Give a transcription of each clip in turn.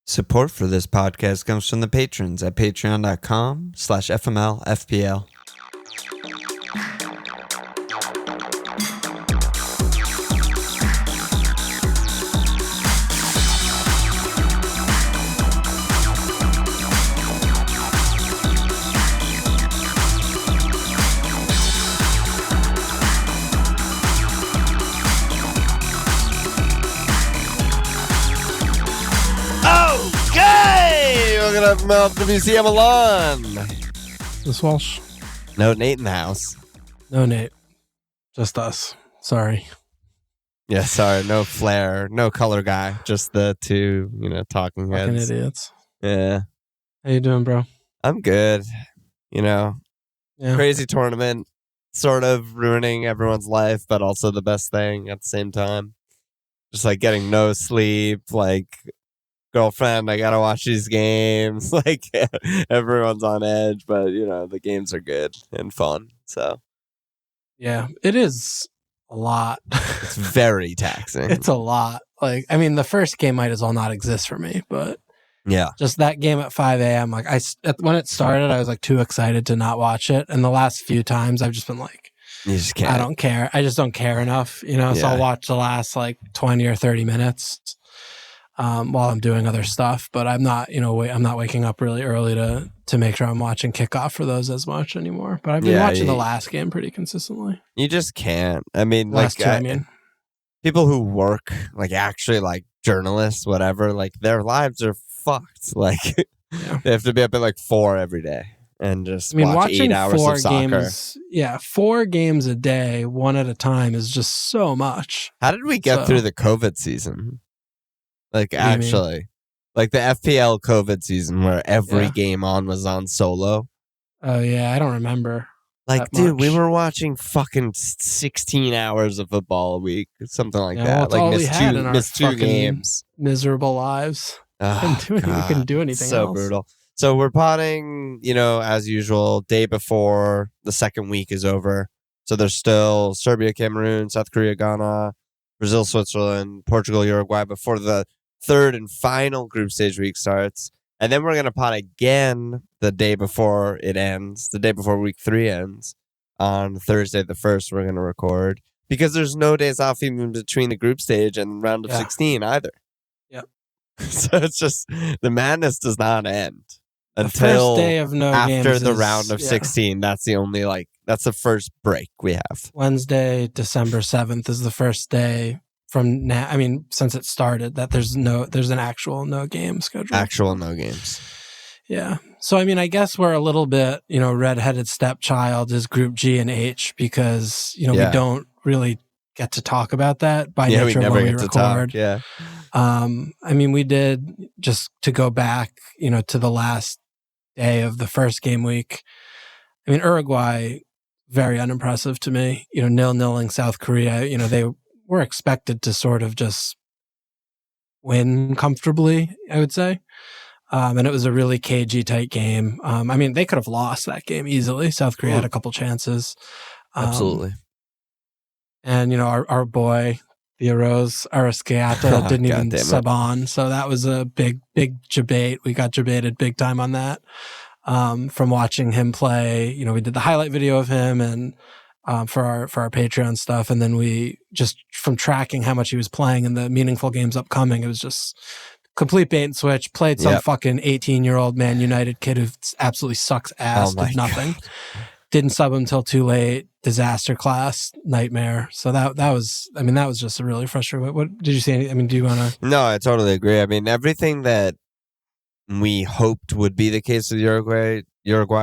Support for this podcast comes from the patrons at patreon.com/FMLFPL. FMLFPL Milan. This Walsh? No Nate in the house. No Nate. Just us. Sorry. Yeah, sorry. No Flair. No color guy. Just the two, talking heads. Fucking idiots. Yeah. How you doing, bro? I'm good. Crazy tournament. Sort of ruining everyone's life, but also the best thing at the same time. Just like getting no sleep, like... girlfriend, I gotta watch these games. Like everyone's on edge, but the games are good and fun. So yeah, it is a lot. It's very taxing. It's a lot. The first game might as well not exist for me, but yeah, just that game at 5 a.m. When it started, I was too excited to not watch it, and the last few times I've just been like, you just can't. I don't care. I just don't care enough, So I'll watch the last 20 or 30 minutes. While I'm doing other stuff, but I'm not, I'm not waking up really early to make sure I'm watching kickoff for those as much anymore. But I've been watching the last game pretty consistently. You just can't. People who work, actually journalists, whatever, their lives are fucked. They have to be up at 4 every day and just watch 8 hours of soccer. Games, 4 games a day, one at a time is just so much. How did we get through the COVID season? The FPL COVID season where every game was on solo. Oh, yeah. I don't remember. Dude, we were watching fucking 16 hours of football a week. Something like that. All we had in our missed 2 games. Miserable lives. Oh, we couldn't do anything so else. Brutal. So we're potting, as usual, day before the second week is over. So there's still Serbia, Cameroon, South Korea, Ghana, Brazil, Switzerland, Portugal, Uruguay before the third and final group stage week starts. And then we're going to pot again the day before it ends, the day before week 3 ends. On Thursday the 1st, we're going to record because there's no days off even between the group stage and round of 16 either. Yep. So it's just the madness does not end until first day of no after games the round of 16. That's the only that's the first break we have. Wednesday, December 7th is the first day from now. Since it started, that there's an actual no game schedule. Actual no games. Yeah. So I guess we're a little bit, redheaded stepchild is Group G and H because we don't really get to talk about that by nature when we record. Yeah. We did, just to go back, to the last day of the first game week. Uruguay, very unimpressive to me. 0-0ing South Korea. They were expected to sort of just win comfortably, I would say. And it was a really cagey tight game. They could have lost that game easily. South Korea had a couple chances. Absolutely. And, our boy, Theoros Arrascaeta didn't even sub on. So that was a big debate. We got debated big time on that. From watching him play, we did the highlight video of him and for our Patreon stuff, and then we just from tracking how much he was playing in the meaningful games upcoming, it was just complete bait and switch. Played some fucking 18-year-old Man United kid who absolutely sucks ass, did nothing. God. Didn't sub him until too late. Disaster class, nightmare. So that was just a really frustrating. What did you say? Do you want to? No, I totally agree. Everything that we hoped would be the case with Uruguay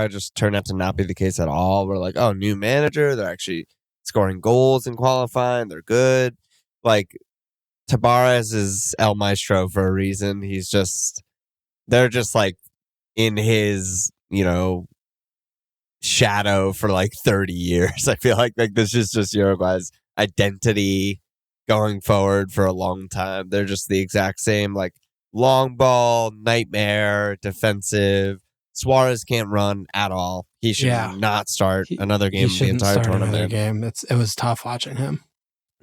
just turned out to not be the case at all. We're like, oh, new manager. They're actually scoring goals in qualifying. They're good. Tabarez is El Maestro for a reason. They're just in his, shadow for 30 years. I feel like this is just Uruguay's identity going forward for a long time. They're just the exact same, long ball, nightmare, defensive. Suarez can't run at all. He should not start another game the entire tournament. It was tough watching him.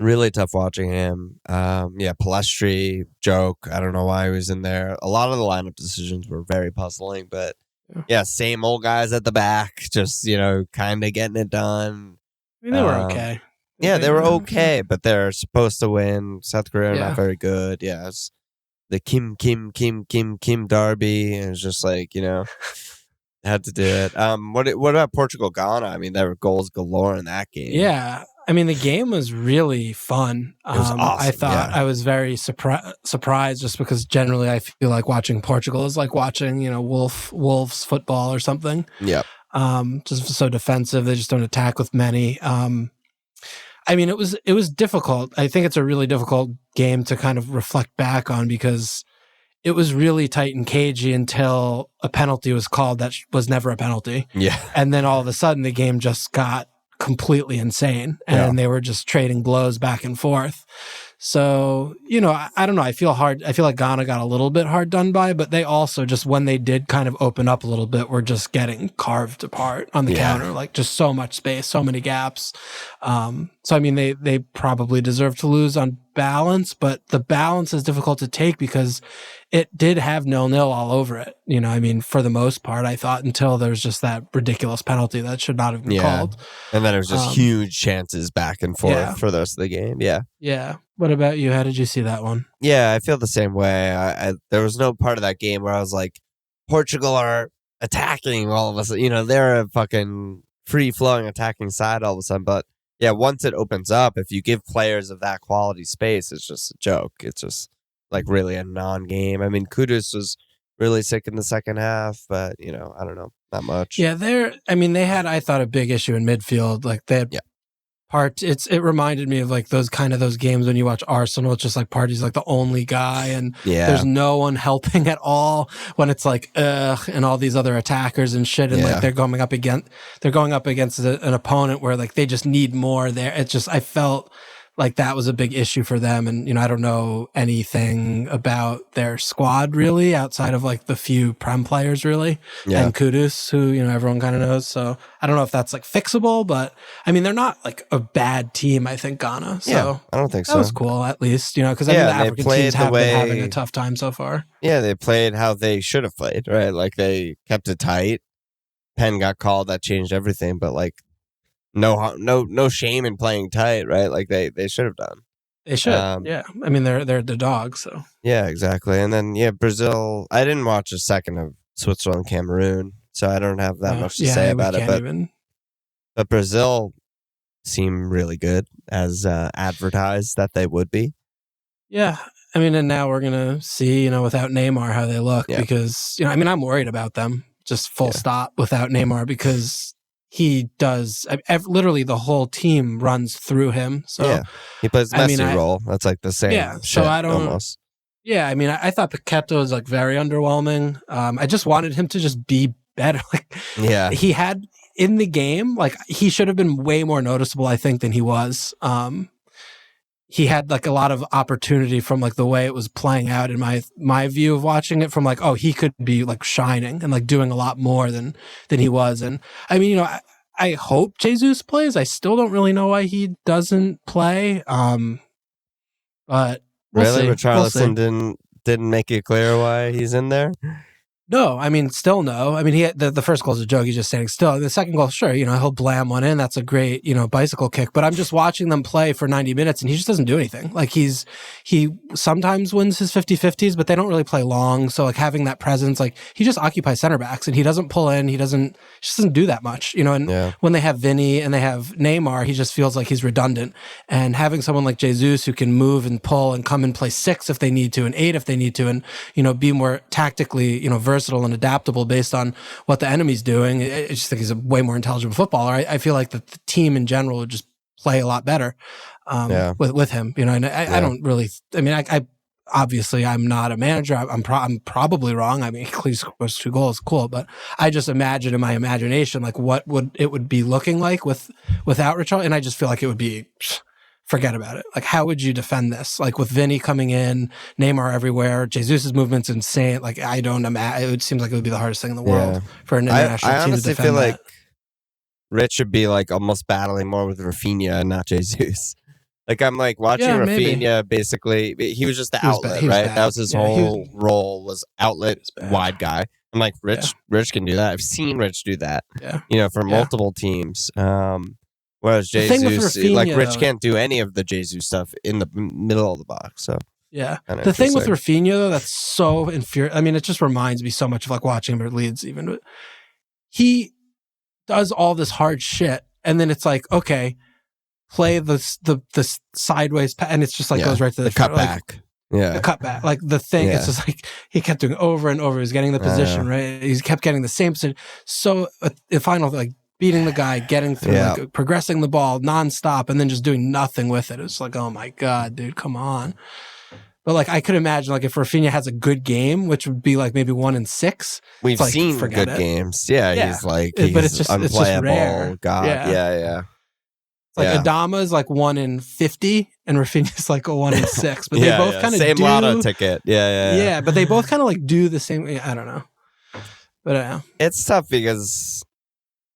Really tough watching him. Palestri, joke. I don't know why he was in there. A lot of the lineup decisions were very puzzling, but same old guys at the back, just, kind of getting it done. I mean, they were okay. They were okay, but they're supposed to win. South Korea are not very good. Yeah, it's the Kim Derby, and it's just like, had to do it. What about Portugal Ghana? I mean, there were goals galore in that game. Yeah, I mean, the game was really fun. It was awesome. I thought I was very surprised just because generally I feel like watching Portugal is like watching, Wolves football or something. Yep. Just so defensive. They just don't attack with many. I mean, it was difficult. I think it's a really difficult game to kind of reflect back on because it was really tight and cagey until a penalty was called that was never a penalty. Yeah. And then all of a sudden the game just got completely insane and they were just trading blows back and forth. So, I don't know. I feel like Ghana got a little bit hard done by, but they also just, when they did kind of open up a little bit, were just getting carved apart on the counter, like just so much space, so many gaps. So, I mean, they probably deserve to lose on balance, but the balance is difficult to take because it did have 0-0 all over it. I mean, for the most part, I thought, until there was just that ridiculous penalty that should not have been called. And then it was just huge chances back and forth for the rest of the game. Yeah. Yeah. What about you? How did you see that one? Yeah, I feel the same way. There was no part of that game where I was like, Portugal are attacking all of a sudden. They're a fucking free-flowing attacking side all of a sudden. But yeah, once it opens up, if you give players of that quality space, it's just a joke. It's just like really a non-game. I mean, Kudus was really sick in the second half, but, I don't know, not much. Yeah, they had, I thought, a big issue in midfield. Like they had it reminded me of like those games when you watch Arsenal. It's just like Partey's like the only guy and there's no one helping at all when it's like and all these other attackers and shit, and like they're going up against an opponent where like they just need more there. It's just, I felt like that was a big issue for them. And, I don't know anything about their squad really outside of like the few Prem players really and Kudus, who, everyone kind of knows. So I don't know if that's like fixable, but I mean, they're not like a bad team, I think, Ghana. So I don't think so. That was cool, at least, because I mean, the African teams have been having a tough time so far. Yeah, they played how they should have played, right? Like they kept it tight. Penn got called, that changed everything, but like, no shame in playing tight, right? Like they should have done. They should, yeah. I mean, they're the dogs, so. Yeah, exactly. And then Brazil. I didn't watch a second of Switzerland, Cameroon, so I don't have that much to say about it. But Brazil seem really good, as advertised that they would be. Yeah, I mean, and now we're gonna see, without Neymar, how they look because I mean, I'm worried about them. Just full stop without Neymar because. He does literally the whole team runs through him. So he plays Messi role. That's like the same. Yeah, so I don't. Almost. Yeah, I mean, I thought Paqueta was like very underwhelming. I just wanted him to just be better. He had in the game, like he should have been way more noticeable, I think, than he was. He had like a lot of opportunity from like the way it was playing out in my view of watching it, from like, oh, he could be like shining and like doing a lot more than he was. And I mean, I hope Jesus plays. I still don't really know why he doesn't play. But really, Richarlison didn't make it clear why he's in there. No, I mean, still no. I mean, he had, the first goal is a joke. He's just standing still. The second goal, sure, he'll blam one in. That's a great, bicycle kick. But I'm just watching them play for 90 minutes, and he just doesn't do anything. Like, he sometimes wins his 50-50s, but they don't really play long. So, like, having that presence, like, he just occupies center backs, and he doesn't pull in. He just doesn't do that much, And when they have Vinny and they have Neymar, he just feels like he's redundant. And having someone like Jesus who can move and pull and come and play 6 if they need to, and 8 if they need to, and, be more tactically, versatile and adaptable based on what the enemy's doing. I just think he's a way more intelligent footballer. I feel like the team in general would just play a lot better with him. And I don't really. I mean, I obviously I'm not a manager. I'm probably wrong. I mean, he scores 2 goals, cool. But I just imagine in my imagination like what would be looking like without Richarlison, and I just feel like it would be. Forget about it. Like, how would you defend this? Like, with Vinny coming in, Neymar everywhere, Jesus' movement's insane. Like, I don't imagine. It seems like it would be the hardest thing in the world for an international team to defend. I honestly feel like Rich should be like almost battling more with Rafinha and not Jesus. Like I'm like watching Rafinha. Basically, he was just the outlet, right? That was his whole role, was outlet wide guy. I'm like, Rich can do that. I've seen Rich do that. Yeah. For multiple teams. Whereas Jesus, Rafinha, like Rich can't do any of the Jesus stuff in the middle of the box. So the thing with Rafinha though, that's so infuriating. I mean, it just reminds me so much of like watching him at Leeds. Even he does all this hard shit, and then it's like, okay, play the sideways and it's just like goes right to the cutback. The cutback, like the thing. It's just like he kept doing over and over. He's getting the position right. He kept getting the same position. So the final, like beating the guy, getting through, like, progressing the ball nonstop, and then just doing nothing with it. It's like, oh my god, dude, come on. But like I could imagine, like if Rafinha has a good game, which would be like maybe 1 in 6. We've seen good games. He's like, but it's just unplayable. It's just rare. God, yeah. Like Adama is like 1 in 50, and Rafinha's like a 1 in 6. But they both kind of same lotto ticket. Yeah. But they both kind of like do the same. I don't know. But it's tough because,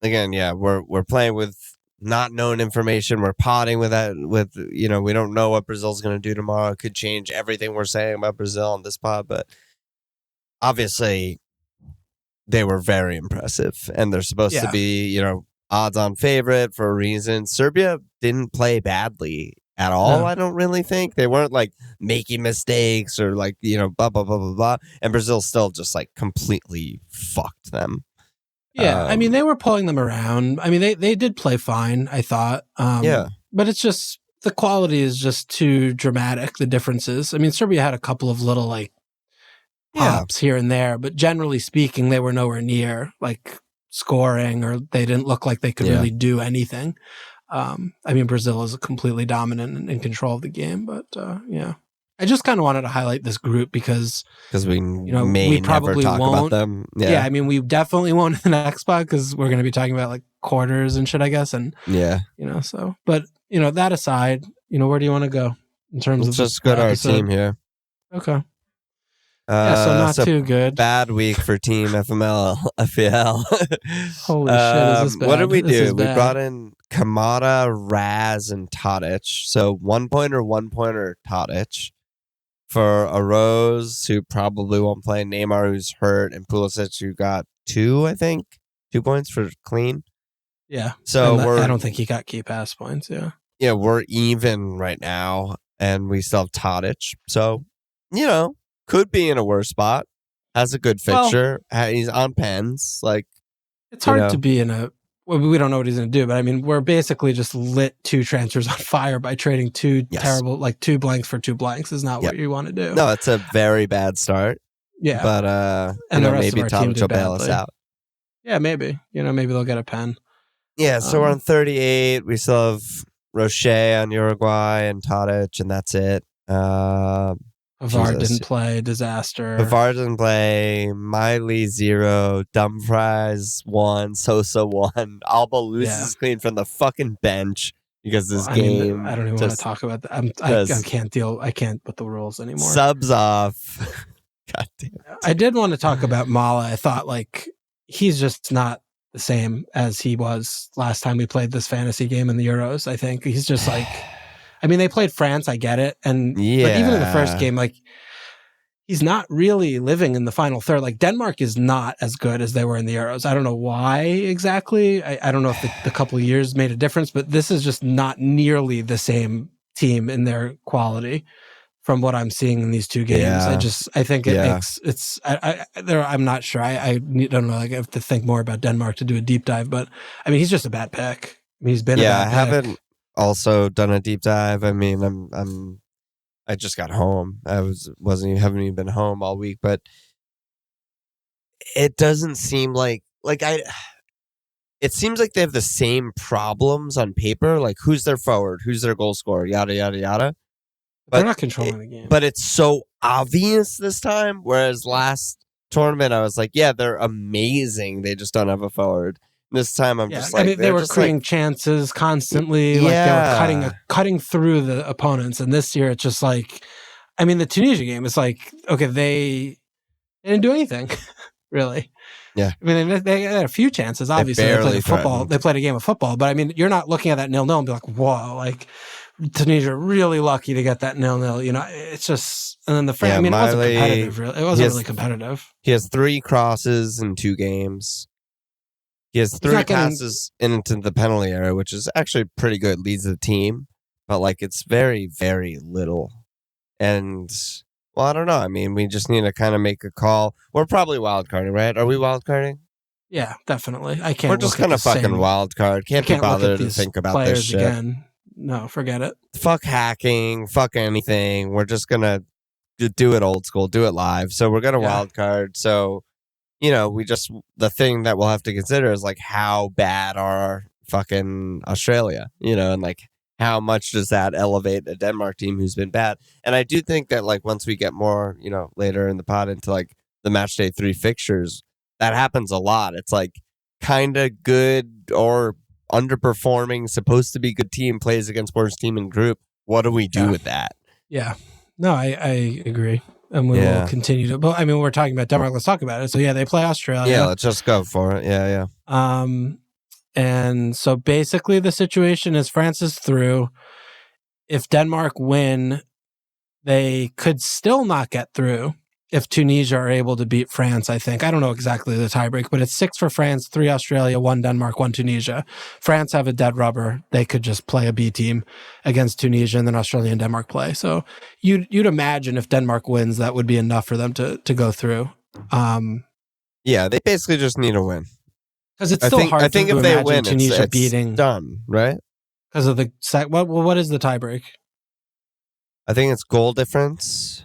again, we're playing with not known information. We're potting with that. We don't know what Brazil's going to do tomorrow. It could change everything we're saying about Brazil on this pod. But obviously, they were very impressive, and they're supposed to be, odds-on favorite for a reason. Serbia didn't play badly at all. No. I don't really think they weren't like making mistakes or like blah blah blah blah blah. And Brazil still just like completely fucked them. Yeah, I mean they were pulling them around. I mean they did play fine, I thought. But it's just the quality is just too dramatic. The differences. I mean Serbia had a couple of little like pops here and there, but generally speaking, they were nowhere near like scoring, or they didn't look like they could really do anything. I mean, Brazil is completely dominant and in control of the game, but I just kind of wanted to highlight this group because we we probably never talk about them. I mean, we definitely won't in the next pod because we're going to be talking about like quarters and shit, I guess, and so. But that aside, where do you want to go in terms of just go to our team here? Okay. So not too good. Bad week for Team FMLFPL. Holy shit, is this bad? What did we do? We brought in Kamada, Raz, and Tadic. So 1-pointer, Tadic. For a Rose, who probably won't play, Neymar, who's hurt, and Pulisic, who got 2, I think. 2 points for clean. Yeah. So I don't think he got key pass points, Yeah, we're even right now, and we still have Tadic. So, could be in a worse spot. Has a good fixture. He's on pens. Like it's hard to be in a. Well, we don't know what he's going to do, but I mean, we're basically just lit 2 transfers on fire by trading 2 terrible, like 2 blanks for 2 blanks is not what you want to do. No, it's a very bad start. Yeah, but and the rest maybe of our team Tadic will bail us out. Yeah, maybe. Maybe they'll get a pen. Yeah, so we're on 38. We still have Rocher on Uruguay and Tadic, and that's it. Pavard didn't play. Disaster. Pavard didn't play. Miley 0. Dumfries 1. Sosa 1. Alba loses clean from the fucking bench because this game. I don't even want to talk about that. I can't deal. I can't with the rules anymore. Subs off. God damn it. I did want to talk about Mala. I thought like he's just not the same as he was last time we played this fantasy game in the Euros. I think he's just like. I mean, they played France, I get it. But even in the first game, like, he's not really living in the final third. Like, Denmark is not as good as they were in the Euros. I don't know why exactly. I don't know if the couple of years made a difference, but this is just not nearly the same team in their quality from what I'm seeing in these 2 games. I think it makes it's. I'm not sure. I don't know. Like, I have to think more about Denmark to do a deep dive, but I mean, he's just a bad pick. I mean, he's been a bad pick. I haven't also done a deep dive. I mean, I just got home. Haven't even been home all week, but it doesn't seem like it seems like they have the same problems on paper. Like who's their forward, who's their goal scorer, yada yada yada. But they're not controlling the game. But it's so obvious this time. Whereas last tournament, I was like, yeah, they're amazing. They just don't have a forward. This time I'm just like, I mean, they were creating chances constantly. Like they were cutting through the opponents. And this year it's just like, I mean, the Tunisia game is like, okay, they didn't do anything really. Yeah. I mean, they had a few chances. Obviously, they played a game of football. But I mean, you're not looking at that 0-0 and be like, whoa, like Tunisia really lucky to get that 0-0. You know, it's just, and then the France. I mean, Miley, it wasn't competitive. Really, it wasn't really competitive. He has 3 crosses in 2 games. He has 3 passes into the penalty area, which is actually pretty good. Leads the team, but like it's very, very little. And well, I don't know. I mean, we just need to kind of make a call. We're probably wildcarding, right? Are we wildcarding? Yeah, definitely. I can't. We're just gonna fucking wildcard. Can't be bothered to think about this shit again. No, forget it. Fuck hacking. Fuck anything. We're just gonna do it old school. Do it live. So we're gonna wildcard. So you know, the thing that we'll have to consider is like how bad are fucking Australia? You know, and like how much does that elevate a Denmark team who's been bad? And I do think that like once we get more, you know, later in the pod into like the Matchday 3 fixtures, that happens a lot. It's like kind of good or underperforming, supposed to be good team plays against worst team in group. What do we do with that? Yeah. No, I agree. And we will continue to. But I mean, we're talking about Denmark. Let's talk about it. So they play Australia. Yeah, let's just go for it. Yeah. And so basically the situation is France is through. If Denmark win, they could still not get through if Tunisia are able to beat France, I think. I don't know exactly the tiebreak, but it's 6 for France, 3 Australia, 1 Denmark, 1 Tunisia. France have a dead rubber. They could just play a B team against Tunisia, and then Australia and Denmark play. So you'd imagine if Denmark wins, that would be enough for them to go through. Yeah, they basically just need a win. Because it's still hard to if they win, Tunisia it's beating. Done, right? Because of the what is the tiebreak? I think it's goal difference.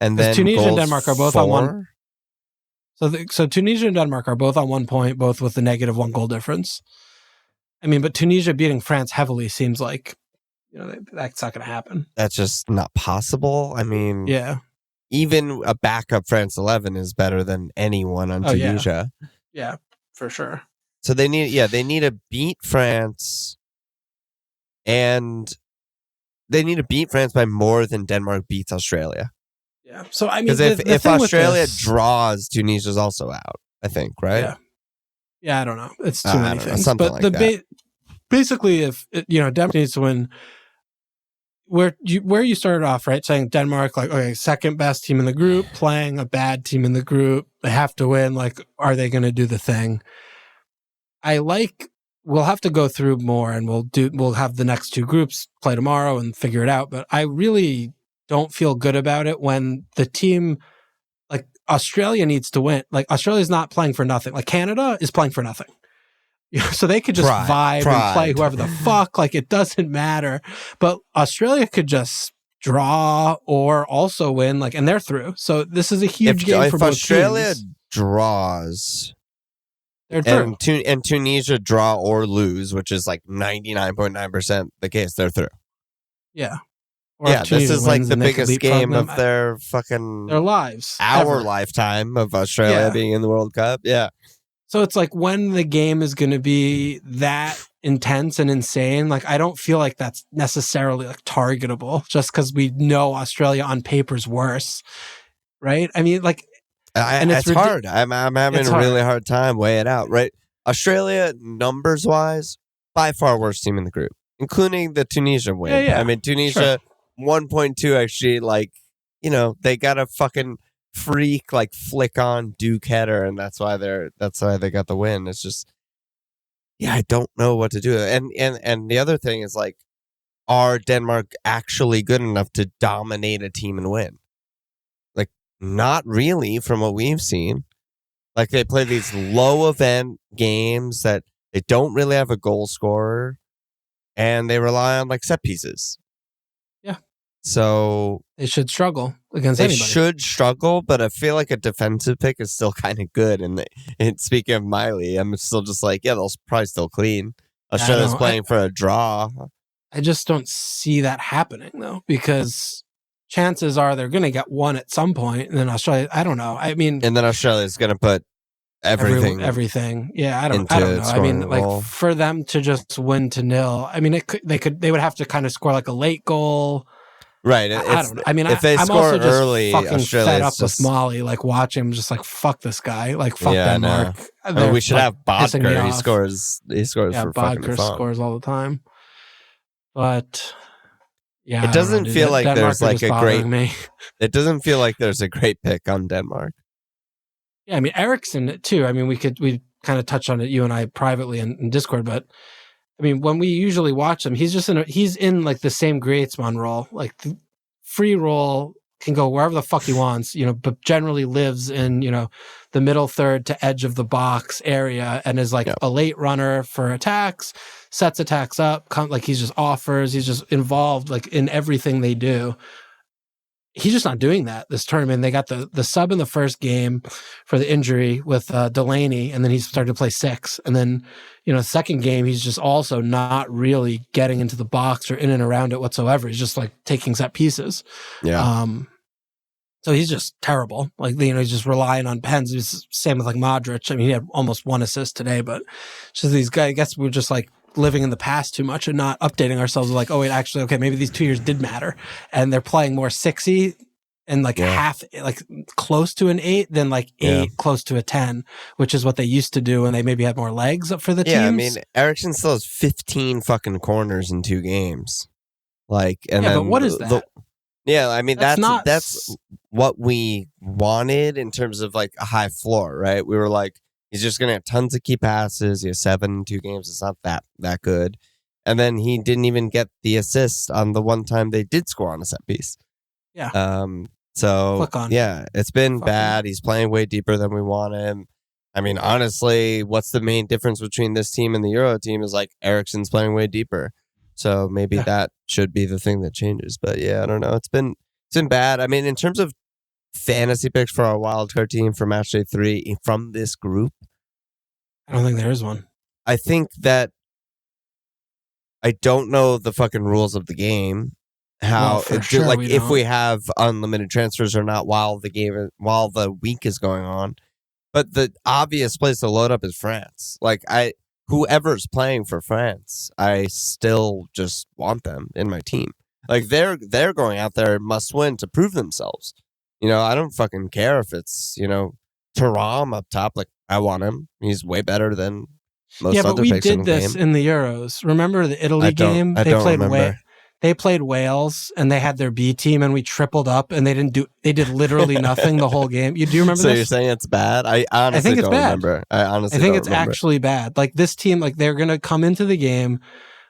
And then Tunisia and Denmark are both 4. on 1. So Tunisia and Denmark are both on 1 point, both with the negative 1 goal difference. I mean, but Tunisia beating France heavily seems like, you know, that's not going to happen. That's just not possible. I mean, even a backup France 11 is better than anyone on Tunisia. Yeah, for sure. So they need to beat France, and they need to beat France by more than Denmark beats Australia. Yeah. So I mean, because if Australia draws, Tunisia's also out. I think, right? Yeah. I don't know. It's too many things. Something but like that. Basically, if Denmark needs to win, where you started off, right? Saying Denmark, like, okay, second best team in the group, playing a bad team in the group, they have to win. Like, are they going to do the thing? We'll have to go through more, and we'll have the next 2 groups play tomorrow and figure it out. But I really don't feel good about it when the team, like Australia, needs to win. Like Australia's not playing for nothing. Like Canada is playing for nothing. So they could just vibe and play whoever the fuck. Like it doesn't matter. But Australia could just draw or also win. Like, and they're through. So this is a huge game for both Australia teams. Draws. They're through. And Tunisia draw or lose, which is like 99.9% the case. They're through. Yeah. This is like the biggest game of their lives. Our lifetime of Australia being in the World Cup. Yeah. So it's like when the game is going to be that intense and insane, like I don't feel like that's necessarily like targetable just because we know Australia on paper's worse. Right? I mean, like, and it's hard. I'm having a really hard time weighing it out, right? Australia, numbers wise, by far worst team in the group, including the Tunisia win. Yeah. I mean, Tunisia 1.2 actually, like, you know, they got a fucking freak like flick on Duke header, and that's why they got the win. It's just, I don't know what to do. And the other thing is like, are Denmark actually good enough to dominate a team and win? Not really, from what we've seen. Like they play these low event games that they don't really have a goal scorer, and they rely on like set pieces. Yeah. So they should struggle against anybody. They should struggle, but I feel like a defensive pick is still kind of good. And speaking of Miley, I'm still just like, they'll probably still clean. Australia's playing for a draw. I just don't see that happening though, because chances are they're going to get one at some point, and then Australia, I don't know. I mean, and then Australia's going to put everything. Yeah, I don't know. I mean, like for them to just win to 0, I mean, they would have to kind of score like a late goal. Right. I don't know. I mean, if they score also just early, fucking fed up with Molly, like watching him just like, fuck this guy, like fuck Denmark. We should have Bodker. He scores for fucking fun. Bodker scores all the time. But Yeah, It doesn't feel like there's like a great. Me. It doesn't feel like there's a great pick on Denmark. Yeah, I mean Eriksson too. I mean we kind of touched on it, you and I privately in Discord, but I mean when we usually watch him, he's in like the same Griezmann role, like free role, can go wherever the fuck he wants, but generally lives in, the middle third to edge of the box area and is like a late runner for attacks, sets attacks up, like he's just involved like in everything they do. He's just not doing that this tournament. They got the sub in the first game for the injury with Delaney, and then he started to play 6. And then, second game, he's just also not really getting into the box or in and around it whatsoever. He's just like taking set pieces. Yeah. So he's just terrible. Like, he's just relying on pens. It's same with like Modric. I mean, he had almost 1 assist today, but just these guys, I guess we're just like living in the past too much and not updating ourselves like, oh wait, actually, okay, maybe these 2 years did matter. And they're playing more 6-y and like half, like close to an 8 than like 8 close to a 10, which is what they used to do when they maybe had more legs up for the teams. Yeah, I mean, Eriksson still has 15 fucking corners in 2 games. Like, and then but what is that? I mean, that's what we wanted in terms of like a high floor, right? We were like, he's just going to have tons of key passes. He has 7 in 2 games. It's not that good. And then he didn't even get the assist on the one time they did score on a set piece. Yeah. So, it's been bad. He's playing way deeper than we want him. I mean, honestly, what's the main difference between this team and the Euro team is like Eriksson's playing way deeper. So maybe that should be the thing that changes. But yeah, I don't know. It's been bad. I mean, in terms of fantasy picks for our wildcard team for Matchday 3 from this group, I don't think there is one. I think that I don't know the fucking rules of the game. How if we have unlimited transfers or not while the week is going on. But the obvious place to load up is France. Like whoever's playing for France, I still just want them in my team. Like they're going out there must win to prove themselves. I don't fucking care if it's, Thuram up top. Like I want him. He's way better than most other picks in the game. Yeah, but we did this in the Euros. Remember the Italy game? They played Wales and they had their B team and we tripled up and they did literally nothing the whole game. Do you remember so this? You're saying it's bad? I honestly don't remember. I think it's actually bad. Like this team, like they're going to come into the game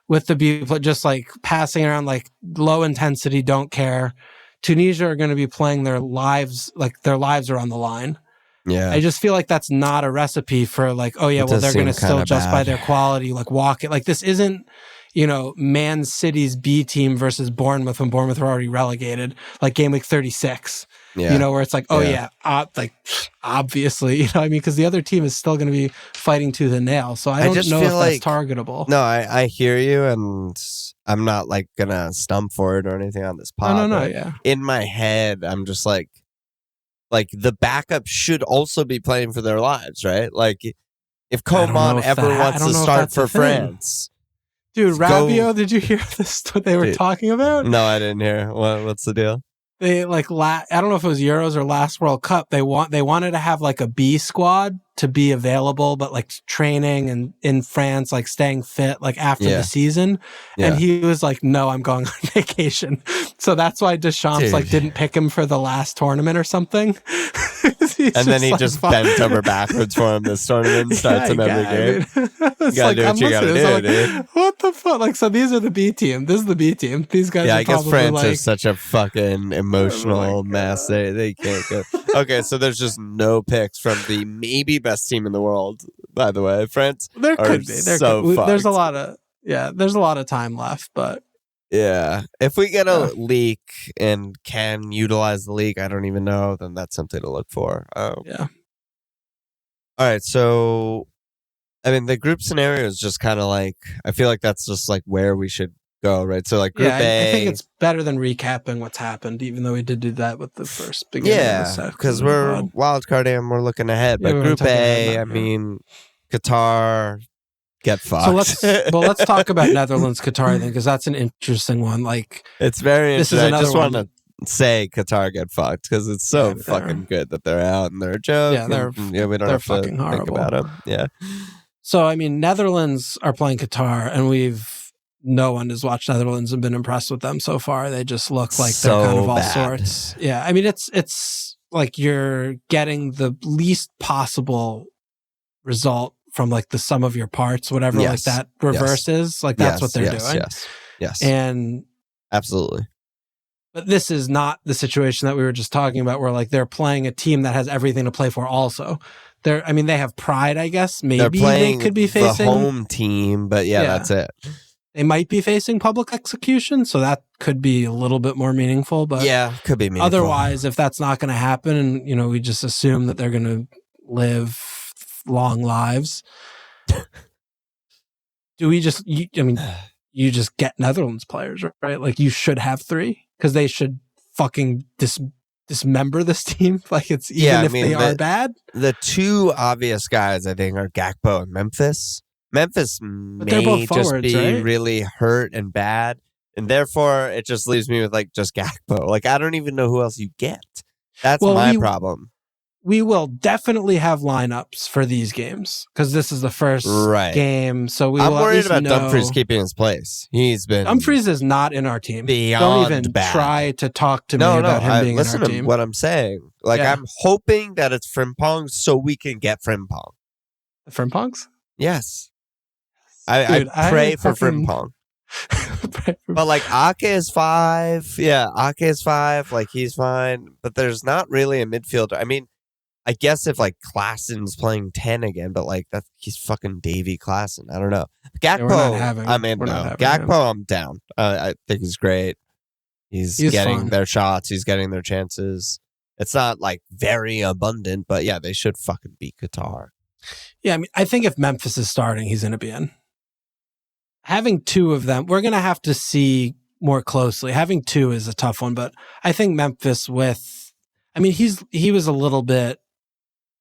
with the B, just like passing around, like low intensity, don't care. Tunisia are going to be playing their lives, like their lives are on the line. Yeah. I just feel like that's not a recipe for like, oh yeah, well they're going to still just by their quality, like walk it. Like this isn't, Man City's B team versus Bournemouth when Bournemouth were already relegated, like game week 36. Yeah. Where it's like, like obviously, what I mean, because the other team is still going to be fighting tooth and nail. So I don't know if that's targetable. No, I hear you, and I'm not like gonna stump for it or anything on this pod. No, yeah. In my head, I'm just like the backup should also be playing for their lives, right? Like if Coman ever wants to start for France. Dude, Rabiot, did you hear this? What they were talking about? No, I didn't hear. What's the deal? They I don't know if it was Euros or last World Cup. They wanted to have like a B squad to be available, but like training and in France, like staying fit, like after the season. Yeah. And he was like, "No, I'm going on vacation." So that's why Deschamps like didn't pick him for the last tournament or something. And then he just bent over backwards for him this tournament and starts him every game. You gotta do what you gotta do, dude. What the fuck? Like, so these are the B team. This is the B team. These guys. Yeah, are I guess France is such a fucking emotional mess. They can't go. Okay, so there's just no picks from the maybe best team in the world. By the way, France. There could be. There's a lot of time left, but. Yeah. If we get a leak and can utilize the leak, I don't even know, then that's something to look for. Yeah. All right. So, I mean, the group scenario is just kind of like, I feel like that's just like where we should go, right? So, like, Group A. I think it's better than recapping what's happened, even though we did do that with the first beginning. Yeah. Because we're wildcard and we're looking ahead. But Group A, I mean, Qatar. Get fucked. So let's talk about Netherlands, Qatar then, because that's an interesting one. Like it's very interesting. I just want to say Qatar get fucked because it's so fucking good that they're out and they're a joke. Yeah, we don't have to think about them. Yeah. So I mean, Netherlands are playing Qatar, and we've no one has watched Netherlands and been impressed with them so far. They just look like So they're kind of all bad. sorts. Yeah, I mean, it's like you're getting the least possible result from like the sum of your parts, whatever like that reverse is. Like that's what they're doing. Yes. And absolutely. But this is not the situation that we were just talking about where like they're playing a team that has everything to play for also. They have pride, I guess. Maybe they could be facing the home team, but that's it. They might be facing public execution, so that could be a little bit more meaningful. But could be meaningful. Otherwise, if that's not going to happen and, we just assume that they're going to live long lives, you just get Netherlands players, right? Like you should have 3 because they should fucking dismember this team. Like it's if they are bad. The 2 obvious guys I think are Gakpo and Memphis. Memphis may just be really hurt and bad, and therefore it just leaves me with like just Gakpo. Like I don't even know who else you get. That's my problem. We will definitely have lineups for these games because this is the first game. So I'm worried about Dumfries keeping his place. Dumfries is not in our team. Don't even bad. Try to talk to me about him being in our team. Listen to what I'm saying. Like I'm hoping that it's Frimpong so we can get Frimpong. The Frimpongs? Yes. I pray for Frimpong. But like Ake is 5. Yeah, Ake is 5. Like he's fine. But there's not really a midfielder. I mean, I guess if like Klaasen's playing 10 again, but like he's fucking Davy Klaasen. I don't know. Gakpo, I'm in. Gakpo, I'm down. I think he's great. He's getting fun. Their shots. He's getting their chances. It's not like very abundant, but they should fucking beat Qatar. Yeah, I mean, I think if Memphis is starting, he's going to be in. Having 2 of them, we're going to have to see more closely. Having 2 is a tough one, but I think Memphis he was a little bit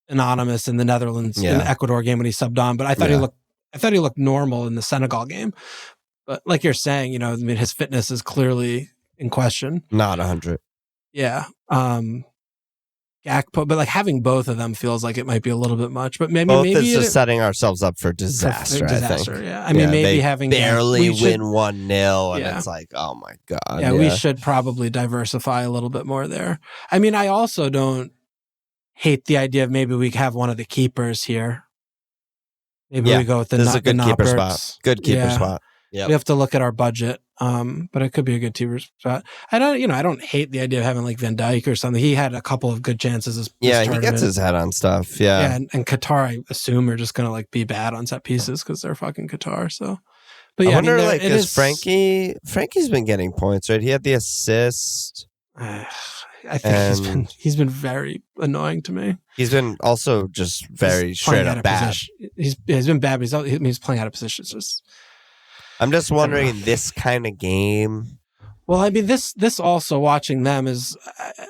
anonymous in the Netherlands in the Ecuador game when he subbed on, but I thought he looked normal in the Senegal game. But like you're saying, his fitness is clearly in question. Not 100. Yeah. Gakpo, but like having both of them feels like it might be a little bit much. But maybe is just setting ourselves up for disaster. I think. Yeah. I mean, maybe having barely win 1-0, and it's like, oh my god. Yeah, we should probably diversify a little bit more there. I mean, I also don't hate the idea of maybe we have one of the keepers here. Maybe we go with the. This is a good keeper spot. Good keeper spot. Yeah, we have to look at our budget. But it could be a good keeper spot. I don't hate the idea of having like Van Dijk or something. He had a couple of good chances this tournament. He gets his head on stuff. Yeah. And Qatar, I assume, are just gonna like be bad on set pieces because they're fucking Qatar. So, but I wonder, is Frankie? Frankie's been getting points, right? He had the assist. I think he's been very annoying to me. He's been also just very straight up bad. He's been bad, but he's playing out of position. I'm just wondering in this kind of game. Well, I mean, this also watching them is,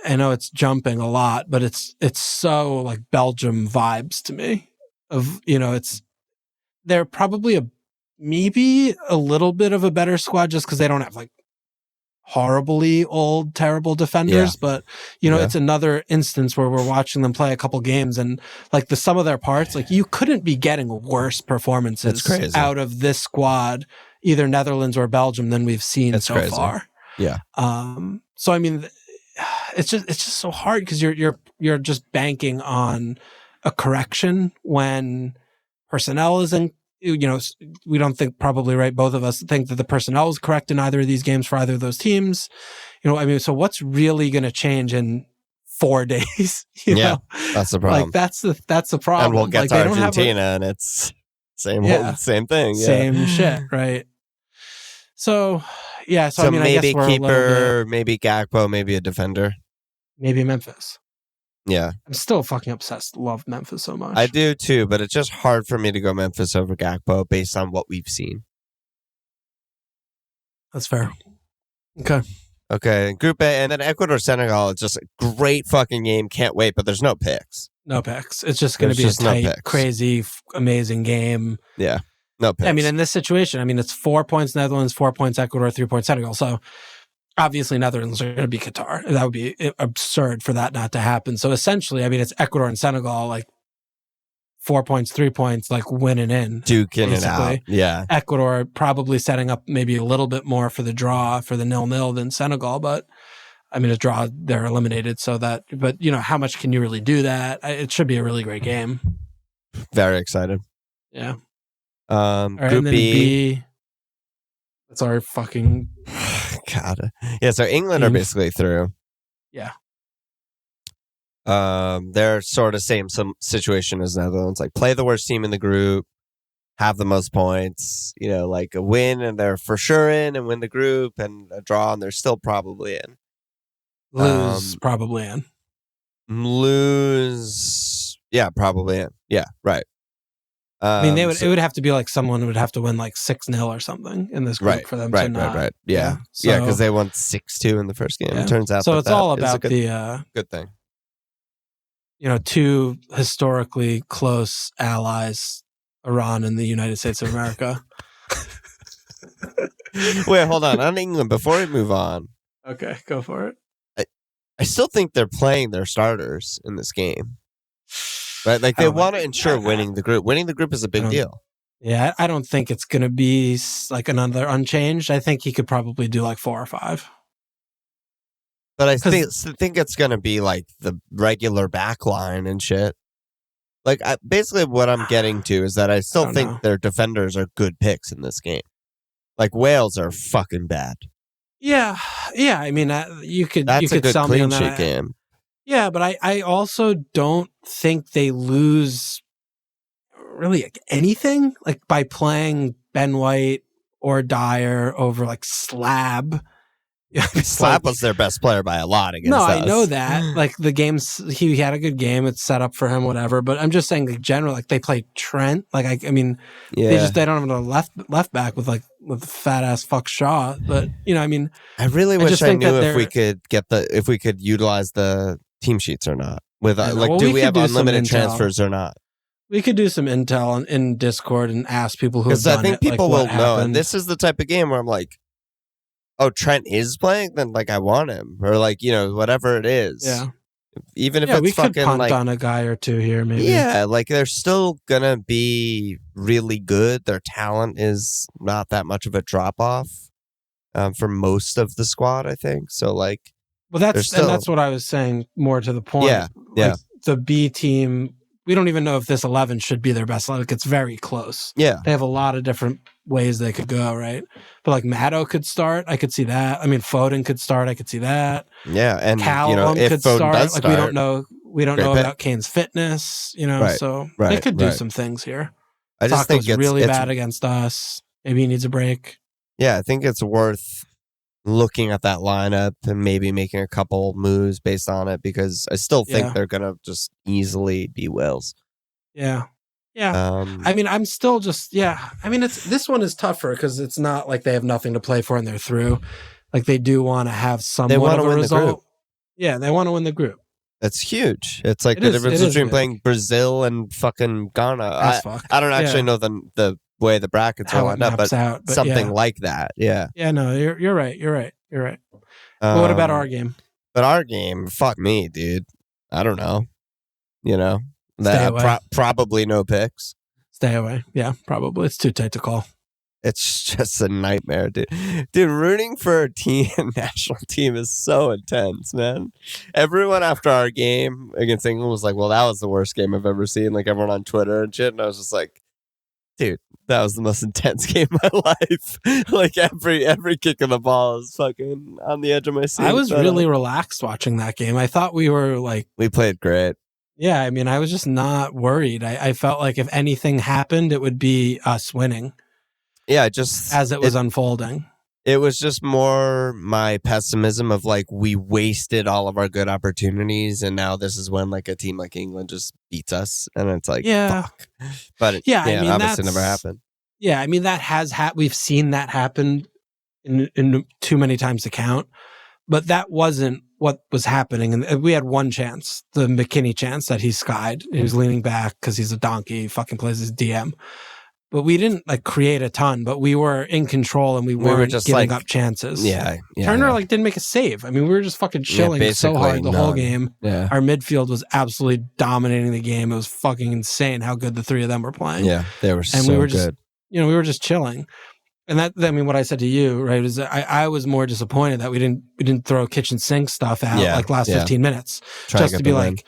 I know it's jumping a lot, but it's so like Belgium vibes to me. They're probably maybe a little bit of a better squad just because they don't have like horribly old, terrible defenders. But it's another instance where we're watching them play a couple games and like the sum of their parts, like you couldn't be getting worse performances out of this squad, either Netherlands or Belgium, than we've seen far. Yeah. So I mean, it's just so hard because you're just banking on a correction when personnel isn't. We don't think probably right. Both of us think that the personnel is correct in either of these games for either of those teams. So what's really going to change in 4 days? That's the problem. Like that's the problem. And we'll get to Argentina, and it's same thing. Same shit, right? So yeah. So I mean, maybe I guess keeper, maybe Gakpo, maybe a defender, maybe Memphis. Yeah. I'm still fucking obsessed. Love Memphis so much. I do too, but it's just hard for me to go Memphis over Gakpo based on what we've seen. That's fair. Okay. Group A, and then Ecuador Senegal. It's just a great fucking game. Can't wait, but there's no picks. No picks. It's just going to be a tight, crazy, amazing game. Yeah. No picks. I mean, in this situation, it's 4 points Netherlands, 4 points Ecuador, 3 points Senegal. So obviously Netherlands are going to be Qatar. That would be absurd for that not to happen. So essentially, it's Ecuador and Senegal like 4 points, 3 points, like winning in. Duking it out. Yeah. Ecuador probably setting up maybe a little bit more for the draw for the 0-0 than Senegal, but I mean, a draw, they're eliminated. So that, but how much can you really do that? It should be a really great game. Very excited. Yeah. All right, Group B. That's our fucking God. Yeah, so England are basically through. Yeah. They're sort of same situation as Netherlands. Like, play the worst team in the group, have the most points, like a win and they're for sure in, and win the group, and a draw and they're still probably in. Lose, probably in. Lose, yeah, probably in. Yeah, right. I mean, it would have to be like someone would have to win like 6-0 or something in this group for them to not. Right. Yeah, because they won 6-2 in the first game. Yeah. It turns out so it's all about the good thing. Two historically close allies, Iran and the United States of America. Wait, hold on. On England, before we move on. Okay, go for it. I still think they're playing their starters in this game. Right? Like, they want to ensure winning the group. Winning the group is a big deal. Yeah, I don't think it's going to be like another unchanged. I think he could probably do like 4 or 5. But I think it's going to be like the regular back line and shit. Like, basically what I'm getting to is that I still think their defenders are good picks in this game. Like, Wales are fucking bad. Yeah. I mean, you could That's a good sell me on clean sheet that game. Yeah, but I also don't think they lose really like anything like by playing Ben White or Dyer over like Slab. Slab was their best player by a lot against us. I know that. Like, the games, he had a good game. It's set up for him, whatever. But I'm just saying, like, general, like, they play Trent. Like, I mean, they don't have a left back with fat ass fuck Shaw. But I mean, I really wish I knew if we could utilize the team sheets or not. Do we have unlimited transfers or not? We could do some intel in Discord and ask people who have done it. Because I think people will know. And this is the type of game where I'm like, oh, Trent is playing? Then, like, I want him. Or, like, whatever it is. Yeah. Even if it's we fucking, could punt like, on a guy or two here, maybe. Yeah, like, they're still gonna be really good. Their talent is not that much of a drop-off for most of the squad, I think. So, like... Well, that's what I was saying more to the point. Yeah, like, the B team... We don't even know if this 11 should be their best 11. It's very close. Yeah. They have a lot of different ways they could go, right? But like Matto could start. I could see that. I mean, Foden could start. I could see that. Yeah. And Callum if could Foden start. does like, start, we don't know about Kane's fitness, so they could do some things here. I just think it's really bad against us. Maybe he needs a break. Yeah, I think it's worth looking at that lineup and maybe making a couple moves based on it, because I still think they're going to just easily be Wales. Yeah. I mean, I'm still just, I mean, this one is tougher because it's not like they have nothing to play for and they're through. Like, they do want to have somewhat of a result. Yeah, they want to win the group. That's huge. It's like the difference between playing Brazil and fucking Ghana. I don't actually know the way the brackets are lined up, but something like that. Yeah. Yeah, no, you're right. But what about our game? But our game, fuck me, dude. I don't know. Probably no picks. Stay away. Yeah, probably. It's too tight to call. It's just a nightmare, dude. Dude, rooting for a national team is so intense, man. Everyone after our game against England was like, well, that was the worst game I've ever seen. Like, everyone on Twitter and shit. And I was just like, dude, that was the most intense game of my life. Like, every kick of the ball is fucking on the edge of my seat. I was really relaxed watching that game. I thought we were like... We played great. Yeah, I mean, I was just not worried. I felt like if anything happened, it would be us winning. Yeah, just... As it was unfolding. It was just more my pessimism of, like, we wasted all of our good opportunities, and now this is when, like, a team like England just beats us, and it's like, fuck. But I mean, obviously never happened. Yeah, I mean, that has we've seen that happen in too many times to count, but that wasn't what was happening. And we had one chance, the McKinney chance that he skied. He was leaning back because he's a donkey. He fucking plays his DM. but we didn't like create a ton, but we were in control and we weren't just giving like, up chances. Yeah. Turner like didn't make a save. I mean, we were just fucking chilling so hard the whole game. Yeah. Our midfield was absolutely dominating the game. It was fucking insane how good the three of them were playing. Yeah, they were and so we were good. Just, we were just chilling. And that, I mean, what I said to you, right, is I was more disappointed that we didn't throw kitchen sink stuff out like last 15 minutes. Just to be like,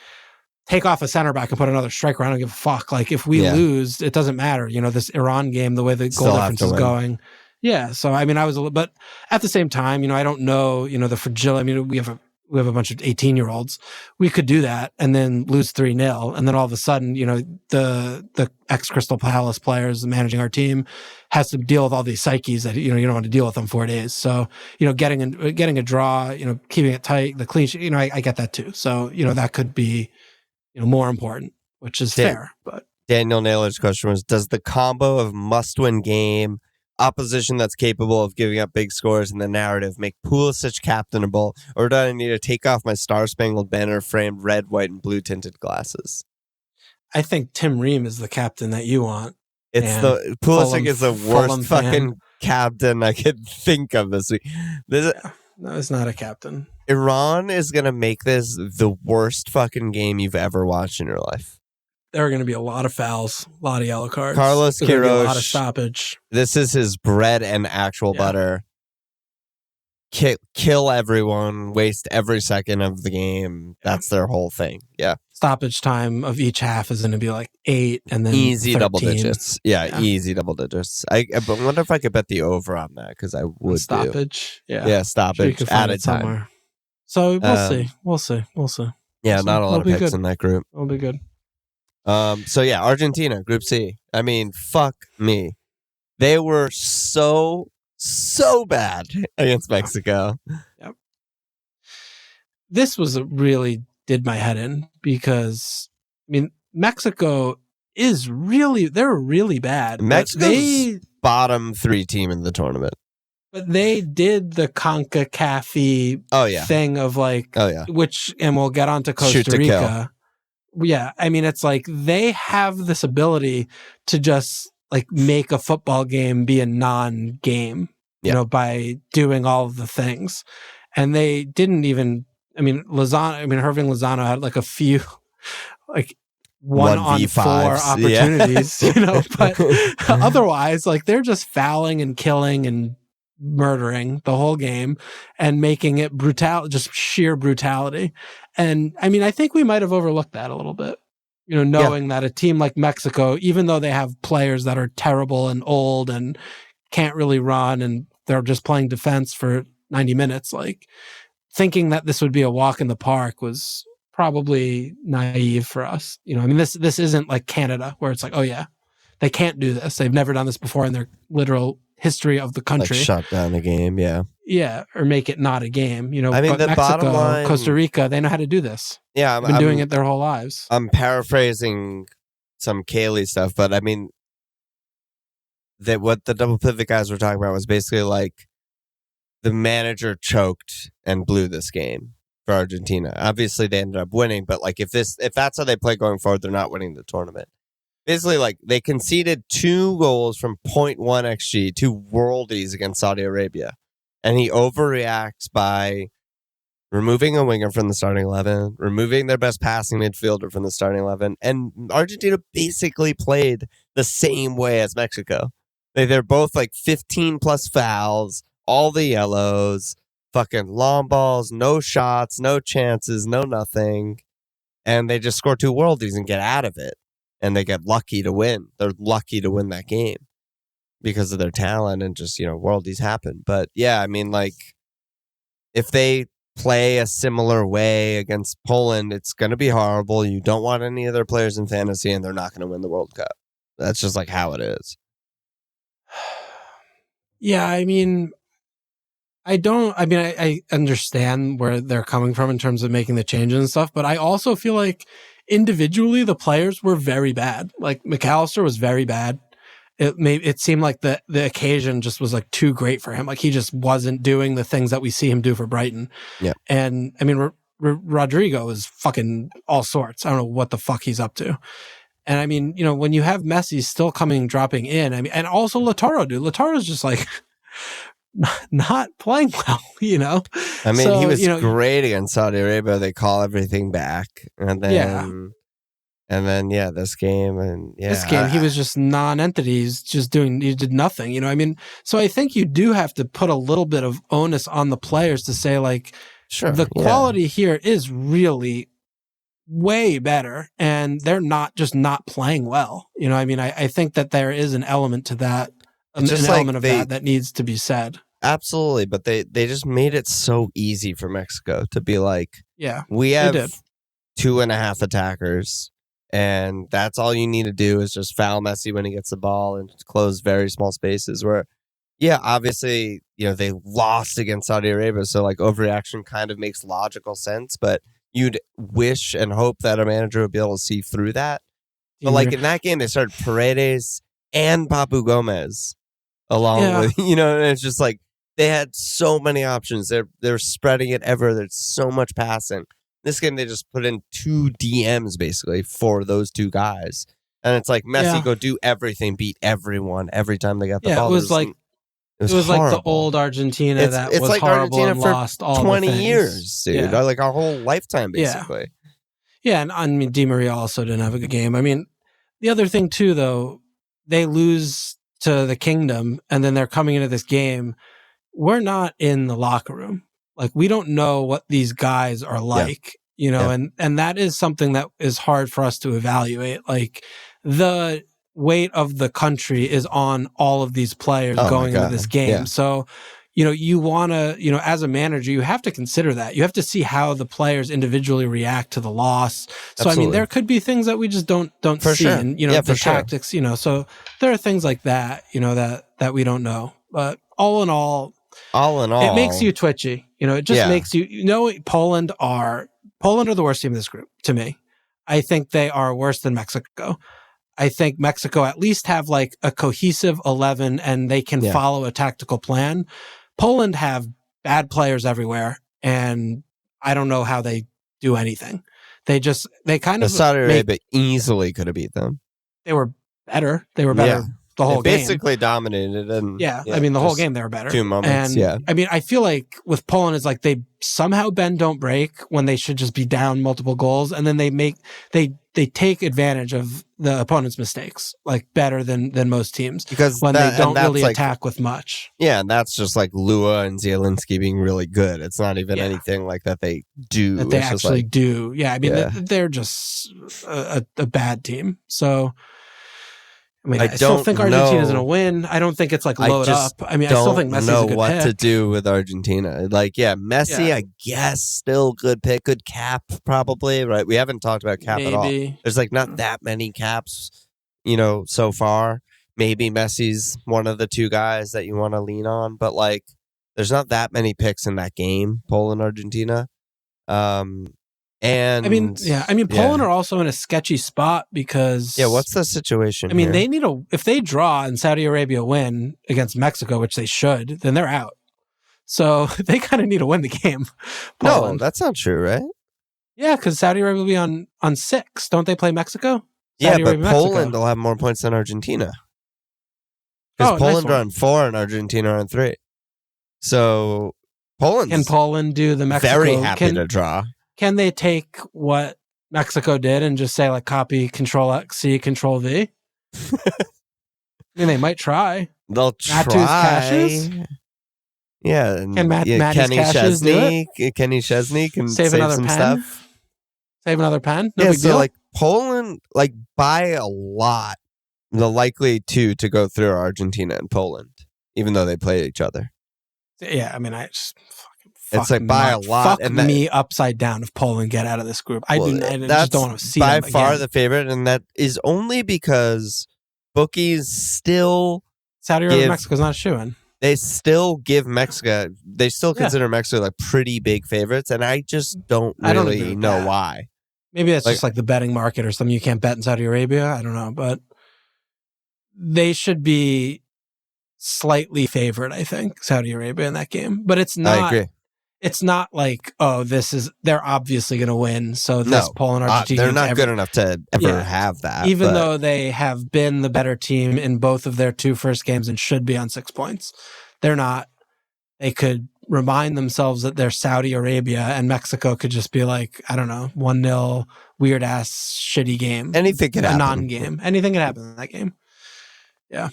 take off a center back and put another striker. I don't give a fuck. Like, if we lose, it doesn't matter. This Iran game, the way the goal difference is going. Yeah. So, I mean, I was a little, but at the same time, I don't know, the fragility. I mean, we have a bunch of 18-year-olds. We could do that and then lose 3-0. And then all of a sudden, the ex-Crystal Palace players managing our team has to deal with all these psyches that, you don't want to deal with them 4 days. So, getting a draw, keeping it tight, the clean sheet, I get that too. So, that could be, more important, which is fair. But Daniel Naylor's question was, does the combo of must-win game, opposition that's capable of giving up big scores, and the narrative make Pulisic captainable, or do I need to take off my Star-Spangled Banner framed red, white, and blue tinted glasses? I think Tim Ream is the captain that you want. Pulisic is the worst fucking captain I could think of this week. No, it's not a captain. Iran is going to make this the worst fucking game you've ever watched in your life. There are going to be a lot of fouls, a lot of yellow cards. Carlos Queiroz, a lot of stoppage. This is his bread and actual butter. Kill everyone, waste every second of the game. That's their whole thing. Yeah. Stoppage time of each half is going to be like 8 and then easy 13. Double digits. Yeah, easy double digits. I wonder if I could bet the over on that, because I would stoppage. Yeah, stoppage added time. Somewhere. So we'll see. Yeah, not a lot of picks in that group. It'll be good. So yeah, Argentina, Group C. I mean, fuck me. They were so bad against Mexico. Yep. This was really did my head in, because I mean, Mexico they're really bad. Mexico's bottom 3 team in the tournament. But they did the CONCACAF thing of like, which, and we'll get on to Costa Rica. Yeah. I mean, it's like they have this ability to just like make a football game be a non-game, by doing all of the things. And they didn't even, Irving Lozano had like a few, like 1-on-4 opportunities, but otherwise, like they're just fouling and killing and murdering the whole game and making it just sheer brutality. And I mean, I think we might have overlooked that a little bit, knowing that a team like Mexico, even though they have players that are terrible and old and can't really run and they're just playing defense for 90 minutes, like thinking that this would be a walk in the park was probably naive for us. I mean, this isn't like Canada where it's like, oh yeah, they can't do this. They've never done this before in their literal history of the country. Like shut down the game, yeah. Yeah, or make it not a game. I mean, but the Mexico, bottom line, Costa Rica, they know how to do this. Yeah, They've been doing it their whole lives. I'm paraphrasing some Kaylee stuff, but I mean, what the double pivot guys were talking about was basically like the manager choked and blew this game for Argentina. Obviously, they ended up winning, but like if that's how they play going forward, they're not winning the tournament. Basically, like they conceded 2 goals from 0.1 XG, 2 worldies against Saudi Arabia, and he overreacts by removing a winger from the starting 11, removing their best passing midfielder from the starting 11, and Argentina basically played the same way as Mexico. They're both like 15 plus fouls, all the yellows, fucking long balls, no shots, no chances, no nothing. And they just score 2 worldies and get out of it. And they get lucky to win. They're lucky to win that game because of their talent and just, worldies happen. But yeah, I mean, like, if they play a similar way against Poland, it's going to be horrible. You don't want any of their players in fantasy, and they're not going to win the World Cup. That's just like how it is. Yeah, I mean, I understand where they're coming from in terms of making the changes and stuff, but I also feel like individually the players were very bad. Like McAllister was very bad. It seemed like the occasion just was like too great for him. Like he just wasn't doing the things that we see him do for Brighton. Yeah. And I mean, Rodrigo is fucking all sorts. I don't know what the fuck he's up to. And I mean, when you have Messi still dropping in, I mean, and also Lautaro, dude. Lautaro's just like not playing well, I mean, so, he was great against Saudi Arabia. They call everything back, and then, this game, and this game, he was just non-entity. He's just he did nothing. I mean, so I think you do have to put a little bit of onus on the players to say, like, sure, the quality here is really way better, and they're not playing well. I mean, I think that there is an element to that, an element of that needs to be said. Absolutely, but they just made it so easy for Mexico to be like, we have 2.5 attackers, and that's all you need to do is just foul Messi when he gets the ball and close very small spaces where, obviously, they lost against Saudi Arabia, so like overreaction kind of makes logical sense, but you'd wish and hope that a manager would be able to see through that. But like in that game, they started Paredes and Papu Gomez along with, and it's just like they had so many options. They're spreading it ever. There's so much passing. This game, they just put in 2 DMs basically for those 2 guys. And it's like Messi go do everything, beat everyone every time they got the ball. It was like the old Argentina that was like horrible Argentina and lost all 20 years, dude. Like our whole lifetime, basically. Yeah, and I mean, Di Maria also didn't have a good game. I mean, the other thing too, though, they lose to the Kingdom, and then they're coming into this game. We're not in the locker room. Like, we don't know what these guys are like, and that is something that is hard for us to evaluate. Like, the weight of the country is on all of these players going into this game. Yeah. So, you want to, as a manager, you have to consider that. You have to see how the players individually react to the loss. So, absolutely. I mean, there could be things that we just don't for see. Sure. And, the tactics, so there are things like that, that we don't know. But all in all, it makes you twitchy. It just makes you, Poland are the worst team in this group to me. I think they are worse than Mexico. I think Mexico at least have like a cohesive 11 and they can follow a tactical plan. Poland have bad players everywhere, and I don't know how they do anything. They kind of Saudi Arabia easily could have beat them. They were better. They were better the whole game. Basically dominated. And I mean, the whole game they were better. 2 moments, and, I mean, I feel like with Poland, it's like they somehow bend, don't break when they should just be down multiple goals, and then they take advantage of the opponent's mistakes, like better than most teams, because when they don't really attack with much. Yeah, and that's just like Lua and Zielinski being really good. It's not even anything like that they do. That they actually do. Yeah, I mean, they're just a bad team. So, I mean, I still think Argentina's going to win. I don't think it's like load up. I mean, I still think Messi's a good pick. I don't know what to do with Argentina. Like, Messi, I guess, still good pick. Good cap, probably, right? We haven't talked about cap at all. There's like not that many caps, so far. Maybe Messi's one of the 2 guys that you want to lean on, but like, there's not that many picks in that game, Poland, Argentina. And Poland are also in a sketchy spot because what's the situation? I mean, they need if they draw and Saudi Arabia win against Mexico, which they should, then they're out. So they kind of need to win the game. Poland. No, that's not true, right? Yeah, because Saudi Arabia will be on 6. Don't they play Mexico? Saudi Arabia, but Poland will have more points than Argentina. Because Poland are on 4 and Argentina are on 3. So Can Poland do the Mexico? Very happy to draw. Can they take what Mexico did and just say, like, copy Control-C, Control-V? I mean, they might try. They'll try. Caches? Yeah. Can Kenny Szczesny can save some pen? Stuff. Save another pen? No big deal? Like, Poland, like, by a lot, the likely 2 to go through are Argentina and Poland, even though they play each other. Yeah, I mean, it's like by a lot. Fuck me upside down if Poland get out of this group. I just don't want to see them by far the favorite, and that is only because bookies still Saudi Arabia and Mexico's not a shoo-in. They still give Mexico. They still consider Mexico like pretty big favorites, and I just don't really know why. Maybe that's just like the betting market or something. You can't bet in Saudi Arabia. I don't know, but they should be slightly favored. I think Saudi Arabia in that game, but it's not. I agree. it's not like, they're obviously going to win. So this Poland Argentina, they're not good enough to ever have that. Even though they have been the better team in both of their 2 first games and should be on 6 points, they're not. They could remind themselves that they're Saudi Arabia and Mexico could just be like, I don't know, 1-0 weird ass shitty game. Anything could happen. A non-game. Anything could happen in that game. Yeah.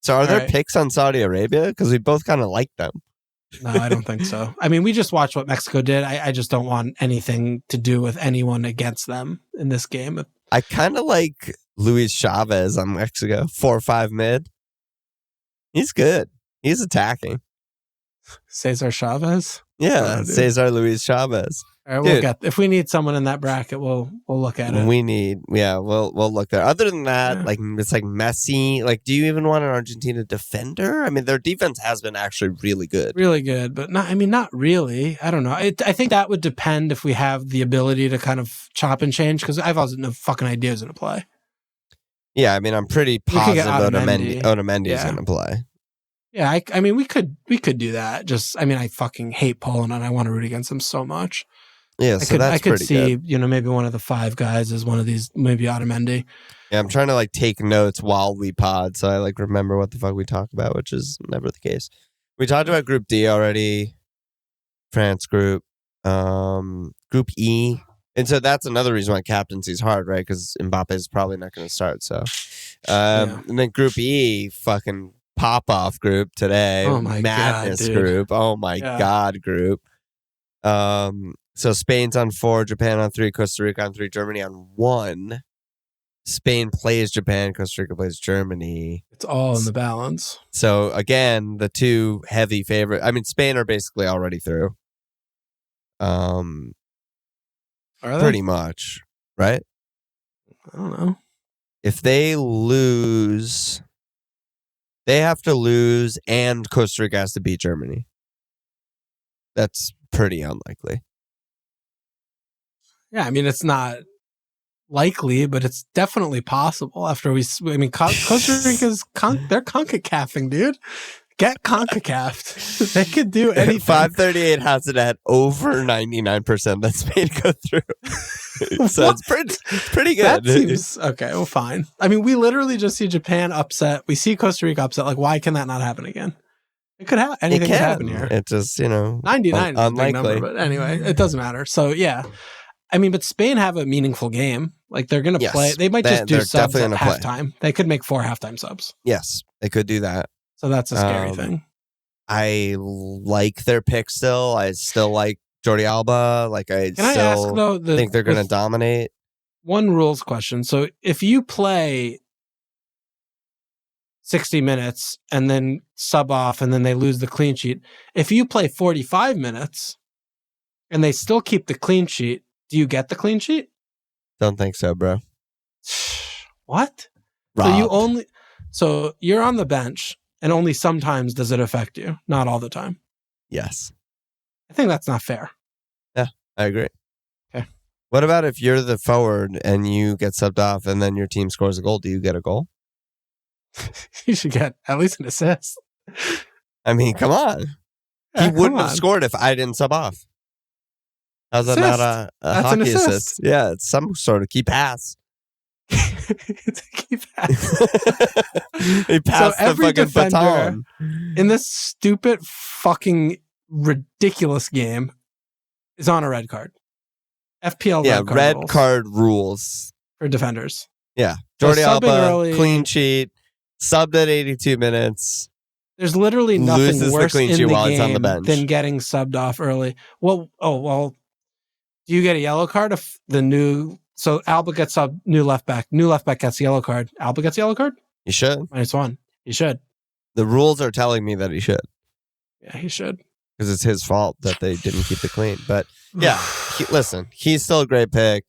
So are there picks on Saudi Arabia? Because we both kind of like them. No, I don't think so. I mean, we just watched what Mexico did. I just don't want anything to do with anyone against them in this game. I kind of like Luis Chavez on Mexico. 4-5 mid. He's good. He's attacking. Cesar Chavez? Yeah, Cesar Luis Chavez. All right, if we need someone in that bracket, we'll look at it. We'll look there. Other than that, like it's like Messi. Like, do you even want an Argentina defender? I mean, their defense has been actually really good, but not really. I don't know. I think that would depend if we have the ability to kind of chop and change, because I've also no fucking idea who's going to play. Yeah, I mean, I'm pretty positive Otamendi is going to play. Yeah, I mean, we could do that. I fucking hate Poland and I want to root against them so much. Yeah, I could see, good. Maybe one of the 5 guys is one of these, maybe Otamendi. Yeah, I'm trying to like take notes while we pod, so I like remember what the fuck we talk about, which is never the case. We talked about Group D already, France group, Group E, and so that's another reason why captaincy's hard, right? Because Mbappe is probably not going to start. So, and then Group E, fucking pop off group today, madness group. Oh my god, group. So Spain's on 4, Japan on 3, Costa Rica on 3, Germany on 1. Spain plays Japan, Costa Rica plays Germany. It's all in the balance. So again, the 2 heavy favorites. I mean, Spain are basically already through. Are they? Pretty much, right? I don't know. If they lose, they have to lose, and Costa Rica has to beat Germany. That's pretty unlikely. Yeah, I mean, it's not likely, but it's definitely possible. Costa Rica's they're CONCACAFing, dude. Get CONCACAFed. They could do anything. 538 has it at over 99% that Spain go through. So it's pretty good. That seems okay. Well, fine. I mean, we literally just see Japan upset. We see Costa Rica upset. Like, why can that not happen again? It could happen. Anything could happen here. It just 99 is a big number, but anyway, it doesn't matter. So yeah. I mean, but Spain have a meaningful game. Like, they're going to play. They might just do subs at halftime. They could make 4 halftime subs. Yes, they could do that. So that's a scary thing. I like their pick still. I still like Jordi Alba. Like, I think they're going to dominate. One rules question. So if you play 60 minutes and then sub off and then they lose the clean sheet, if you play 45 minutes and they still keep the clean sheet, do you get the clean sheet? Don't think so, bro. What? Robbed. So you're on the bench and only sometimes does it affect you, not all the time. Yes. I think that's not fair. Yeah, I agree. Okay. What about if you're the forward and you get subbed off and then your team scores a goal? Do you get a goal? You should get at least an assist. I mean, come on. He wouldn't have scored if I didn't sub off. How's that not a hockey assist? Yeah, it's some sort of key pass. It's a key pass. He passed the fucking baton. In this stupid fucking ridiculous game is on a red card. FPL red card rules. For defenders. Yeah. Jordi Alba, clean sheet, subbed at 82 minutes. There's literally nothing worse in the game than getting subbed off early. Well, do you get a yellow card if so Alba gets sub, new left back gets yellow card. Alba gets yellow card? He should. -1. He should. The rules are telling me that he should. Yeah, he should. Because it's his fault that they didn't keep the clean. But yeah, listen, he's still a great pick.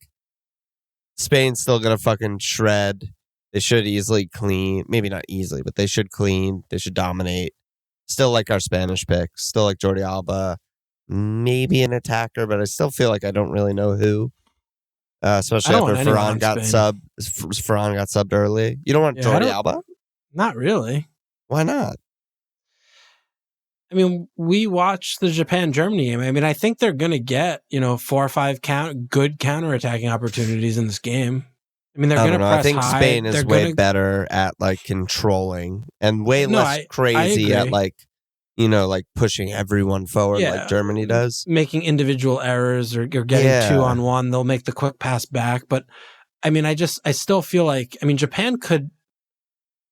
Spain's still going to fucking shred. They should easily clean. Maybe not easily, but they should clean. They should dominate. Still like our Spanish picks. Still like Jordi Alba. Maybe an attacker, but I still feel like I don't really know who. Especially after Ferran got subbed early. You don't want Jordi Alba? Not really. Why not? I mean, we watched the Japan-Germany game. I mean, I think they're going to get, 4 or 5 good counterattacking opportunities in this game. I mean, they're going to press high. I think Spain is way better at like controlling and way less crazy at like, like pushing everyone forward like Germany does. Making individual errors or getting 2-on-1. They'll make the quick pass back. But I mean, I still feel like, I mean, Japan could,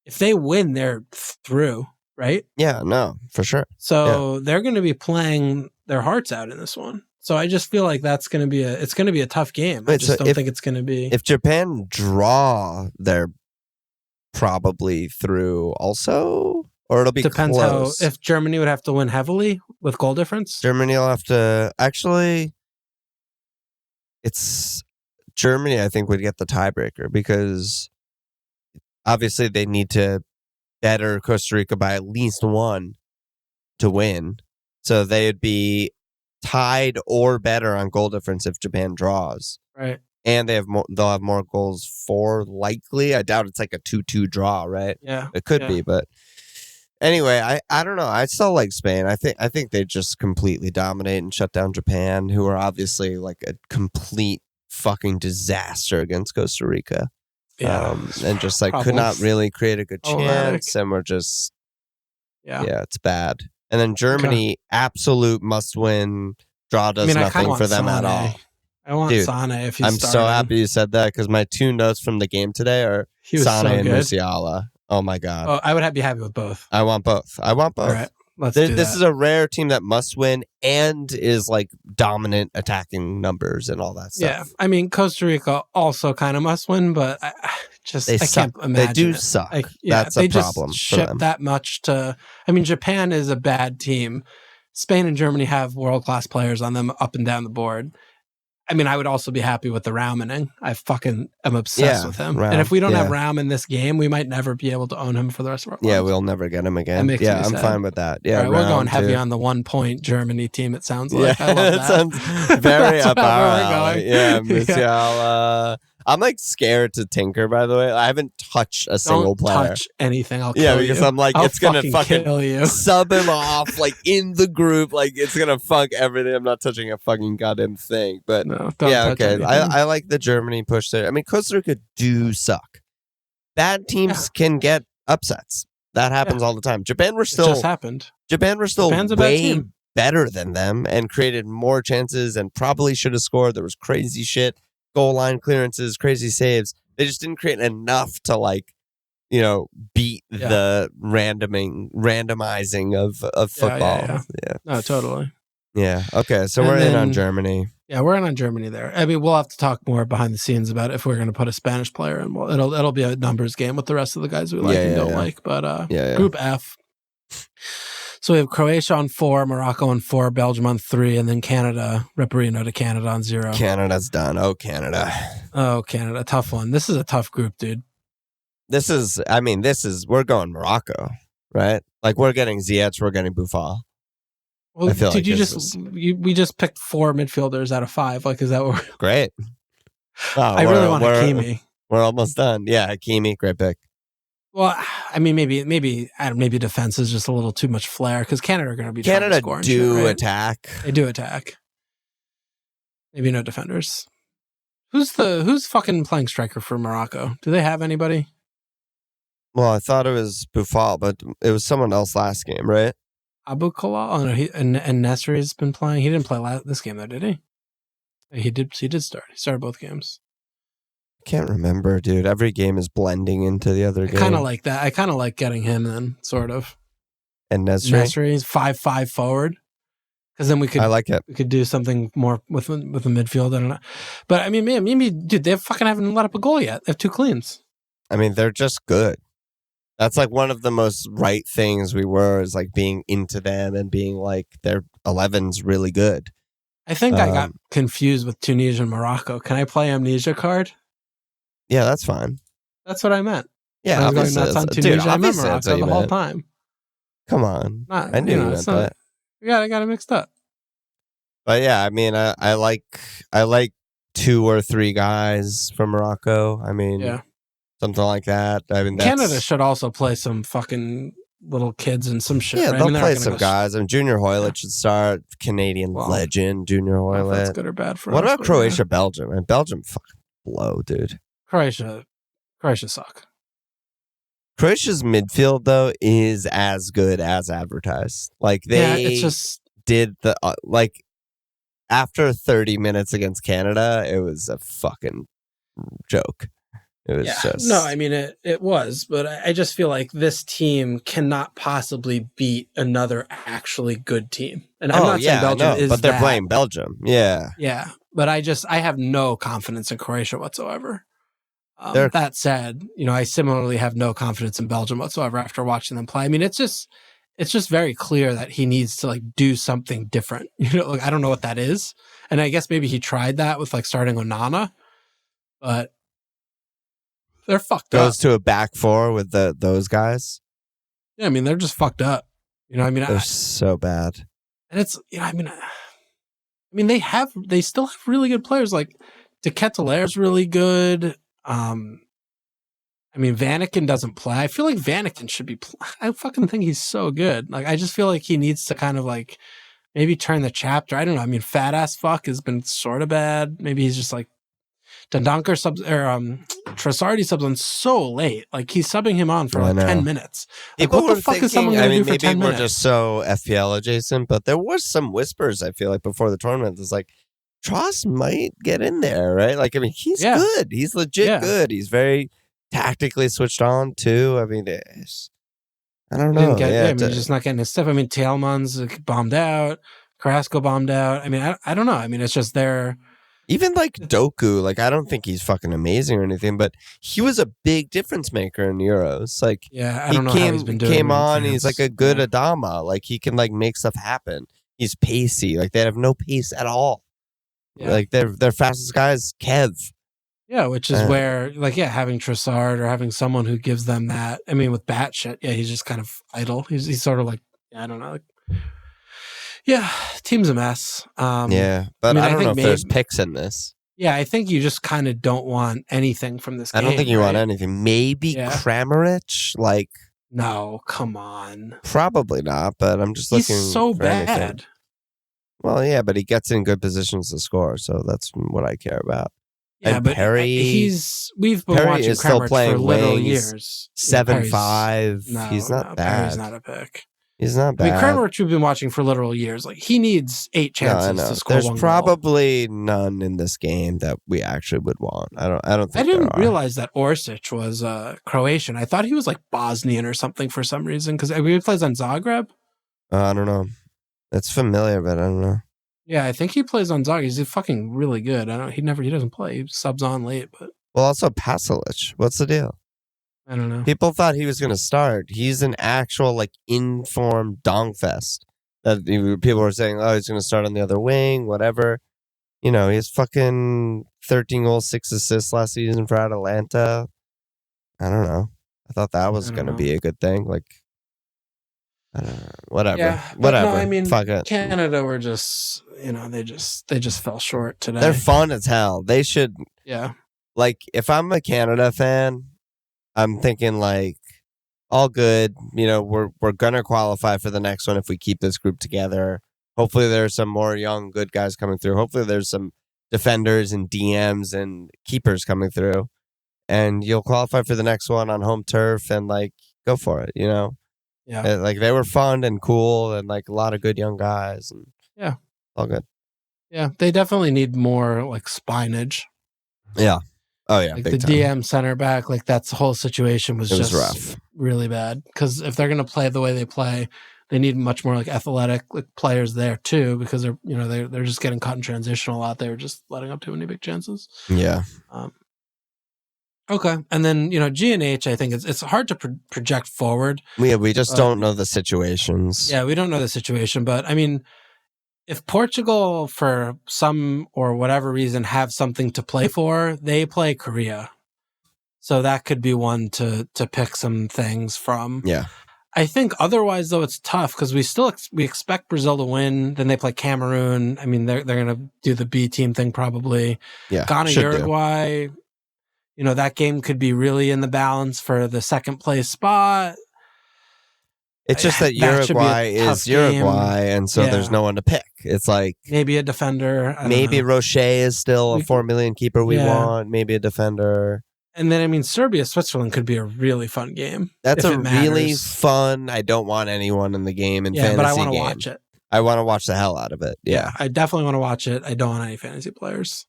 if they win, they're through, right? Yeah, no, for sure. So they're going to be playing their hearts out in this one. So I just feel like it's going to be a tough game. I just don't think it's going to be. If Japan draw, they're probably through also, or it'll be depends close. If Germany would have to win heavily with goal difference. Germany will have to it's Germany. I think would get the tiebreaker because obviously they need to better Costa Rica by at least 1 to win. So they'd be tied or better on goal difference if Japan draws. Right. And they'll have more goals for likely. I doubt it's like a 2-2 draw, right? Yeah. It could be, but anyway, I don't know. I still like Spain. I think they just completely dominate and shut down Japan, who are obviously like a complete fucking disaster against Costa Rica. Yeah. And just like could not really create a good chance, and we're just it's bad. And then Germany, absolute must win. Draw does nothing for them at all. I want Sane if he's I'm so happy you said that because my 2 notes from the game today are Sane and Musiala. Oh my god! Oh, I would be happy with both. I want both. All right, let's do that. This is a rare team that must win and is like dominant attacking numbers and all that stuff. Yeah, I mean Costa Rica also kind of must win, but I can't imagine they do it. suck. That's a problem. They just ship that much to. I mean, Japan is a bad team. Spain and Germany have world-class players on them up and down the board. I mean, I would also be happy with the Raumaning. I fucking am obsessed with him. And if we don't have Raum in this game, we might never be able to own him for the rest of our lives. Yeah, we'll never get him again. I'm fine with that. Yeah, right, we're going heavy on the 1-point Germany team, it sounds like. I love that. Sounds very up our alley. Yeah, Musiala. I'm like scared to tinker, by the way. I haven't touched a single player. Don't touch anything. I'll kill you. Because I'm like, it's going to fucking kill you. Sub him off like in the group. Like it's going to fuck everything. I'm not touching a fucking goddamn thing. But no, don't touch anything. I like the Germany push there. I mean, Costa Rica do suck. Bad teams can get upsets. That happens all the time. Japan were still way better than them and created more chances and probably should have scored. There was crazy shit. Goal line clearances, crazy saves. They just didn't create enough to beat the randomizing of football. Yeah. No, totally. Yeah. Okay. So we're in on Germany. Yeah, we're in on Germany there. I mean, we'll have to talk more behind the scenes about if we're going to put a Spanish player in. Well, it'll be a numbers game with the rest of the guys we like and don't like. But Group F. So we have Croatia on 4, Morocco on 4, Belgium on 3, and then Canada, Ripperino to Canada on 0. Canada's done. Oh, Canada. Tough one. This is a tough group, dude. We're going Morocco, right? Like we're getting Ziyech, we're getting Buffal. Well, we just picked 4 midfielders out of 5. Like, is that what we're... Great. Oh, I really want Hakimi. We're almost done. Yeah, Hakimi, great pick. Well, I mean, maybe defense is just a little too much flair because Canada are going to be Canada trying to score do attack. They do attack. Maybe no defenders. Who's fucking playing striker for Morocco? Do they have anybody? Well, I thought it was Buffal, but it was someone else last game, right? Abu Kala? Oh no, and Nesri has been playing. He didn't play this game though, did he? He did start. He started both games. I can't remember, dude. Every game is blending into the other game. I kind of like that. I kind of like getting him then, sort of. And Nesri is 5-5 forward. Because then I like it. We could do something more with the midfield. I don't know. But I mean, maybe, dude, they fucking haven't let up a goal yet. They have 2 cleans. I mean, they're just good. That's like one of the most right things we were is like being into them and being like their 11's really good. I think I got confused with Tunisia and Morocco. Can I play amnesia card? Yeah, that's fine. That's what I meant. Yeah, I was going nuts on Tunisia. Dude, I meant Morocco the whole time. Come on. I knew you meant that. I got it mixed up. But yeah, I mean, I like 2 or 3 guys from Morocco. I mean, something like that. I mean, Canada should also play some fucking little kids and some shit. Yeah, right? they'll they're not play gonna some go guys. Junior Hoylett should start. Canadian legend, Junior I don't know if Hoylett. that's good or bad for what us. about Croatia, Belgium? And Belgium fucking blow, dude. Croatia suck. Croatia's midfield, though, is as good as advertised. Like, they it's just did the, after 30 minutes against Canada, it was a fucking joke. It was just... No, I mean, it was, but I just feel like this team cannot possibly beat another actually good team. And I'm not saying Belgium is but they're playing Belgium. Yeah. Yeah, but I have no confidence in Croatia whatsoever. That said, I similarly have no confidence in Belgium whatsoever after watching them play. I mean, it's just very clear that he needs to like do something different. I don't know what that is. And I guess maybe he tried that with like starting Onana, but they're fucked up. Goes to a back four with those guys. Yeah, I mean, they're just fucked up. They're so bad. And it's, I mean, they still have really good players. Like De Ketelaire's really good. I mean, Vanaken doesn't play. I feel like Vanaken should be. I fucking think he's so good. Like, I just feel like he needs to kind of like maybe turn the chapter. I don't know. I mean, fat ass fuck has been sort of bad. Maybe he's just like Dendoncker subs or Trossardi subs on so late. Like he's subbing him on for like 10 minutes. Like, People what the fuck is someone going to do for 10 minutes? We're just so FPL adjacent, but there was some whispers. I feel like before the tournament, it's like Tross might get in there, right? Like, I mean, he's good. He's legit good. He's very tactically switched on too. I mean, I don't know. He's just not getting his stuff. I mean, Tielemans bombed out. Carrasco bombed out. I mean, I don't know. I mean, it's just there. Even like Doku, like I don't think he's fucking amazing or anything, but he was a big difference maker in Euros. Like, I don't know how he's been doing. Came on, he's like a good Adama. Like he can like make stuff happen. He's pacey. Like they have no pace at all. Yeah. Like their fastest guy is Kev. Yeah, which is where like having Trossard or having someone who gives them that. I mean, with Batshit, he's just kind of idle. He's sort of like I don't know. Like, team's a mess. But I don't know if there's picks in this. Yeah, I think you just kind of don't want anything from this game. I don't think you want anything. Maybe Kramaric, like... No, come on. Probably not, but I'm just looking He's so for bad. Anything. Well, yeah, but he gets in good positions to score, so that's what I care about. Yeah, and but Perry... We've been watching Kramaric for literal years. 7-5. He's not bad. Perry's not a pick. He's not bad. I mean, Kramaric we've been watching for literal years. Like he needs 8 chances to score. There's one probably none in this game that we actually would want. I don't think. I didn't realize that Orsic was Croatian. I thought he was like Bosnian or something for some reason because he plays on Zagreb. I don't know. It's familiar, but I don't know. Yeah, I think he plays on Zagreb. He's fucking really good. He doesn't play. He subs on late, but also Pasalic. What's the deal? I don't know. People thought he was going to start. He's an actual like informed dongfest. That people were saying, oh, he's going to start on the other wing, whatever. He has fucking 13 goals, 6 assists last season for Atalanta. I don't know. I thought that was going to be a good thing. Like, I don't know. Whatever. Yeah, whatever. No, I mean, fuck it. Canada were just, they just fell short today. They're fun as hell. They should. Yeah. Like, if I'm a Canada fan, I'm thinking like, all good. We're gonna qualify for the next one if we keep this group together. Hopefully, there's some more young good guys coming through. Hopefully, there's some defenders and DMs and keepers coming through, and you'll qualify for the next one on home turf and like go for it. Yeah, like they were fun and cool and like a lot of good young guys and all good. Yeah, they definitely need more like spinage. Yeah. Oh, yeah. Like the time. DM center back, like that's the whole situation was just rough. Really bad. Because if they're going to play the way they play, they need much more like athletic players there too, because they're just getting caught in transition a lot. They were just letting up too many big chances. Yeah. Okay. And then, G&H, I think it's hard to project forward. We just don't know the situations. Yeah, we don't know the situation. But I mean, if Portugal, for some or whatever reason, have something to play for, they play Korea. So that could be one to pick some things from. Yeah. I think otherwise, though, it's tough because we expect Brazil to win. Then they play Cameroon. I mean, they're going to do the B team thing probably. Yeah. Ghana, Uruguay. That game could be really in the balance for the second place spot. It's just that That should be a Uruguay tough is Uruguay, game. and so there's Yeah. no one to pick. It's like Maybe a defender. I don't maybe know. Roche is still a 4 million keeper we Yeah. want. Maybe a defender. And then, I mean, Serbia, Switzerland could be a really fun game. That's if a it really matters. fun. I don't want anyone in the game in Yeah, fantasy but I want to game. watch it. I want to watch the hell out of it. Yeah. I definitely want to watch it. I don't want any fantasy players.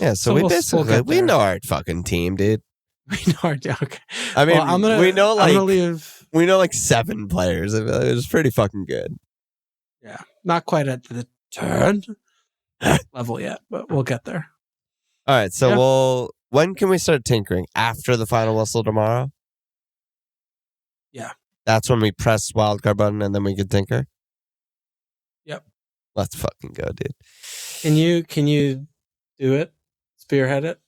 Yeah, so we basically we know our fucking team, dude. We know our team. Okay. I mean, well, we know like I'm gonna leave. We know like 7 players. It was pretty fucking good. Yeah, not quite at the turn level yet, but we'll get there. All right, so when can we start tinkering? After the final whistle tomorrow? Yeah. That's when we press wildcard button and then we can tinker? Yep. Let's fucking go, dude. Can you do it? Spearhead it?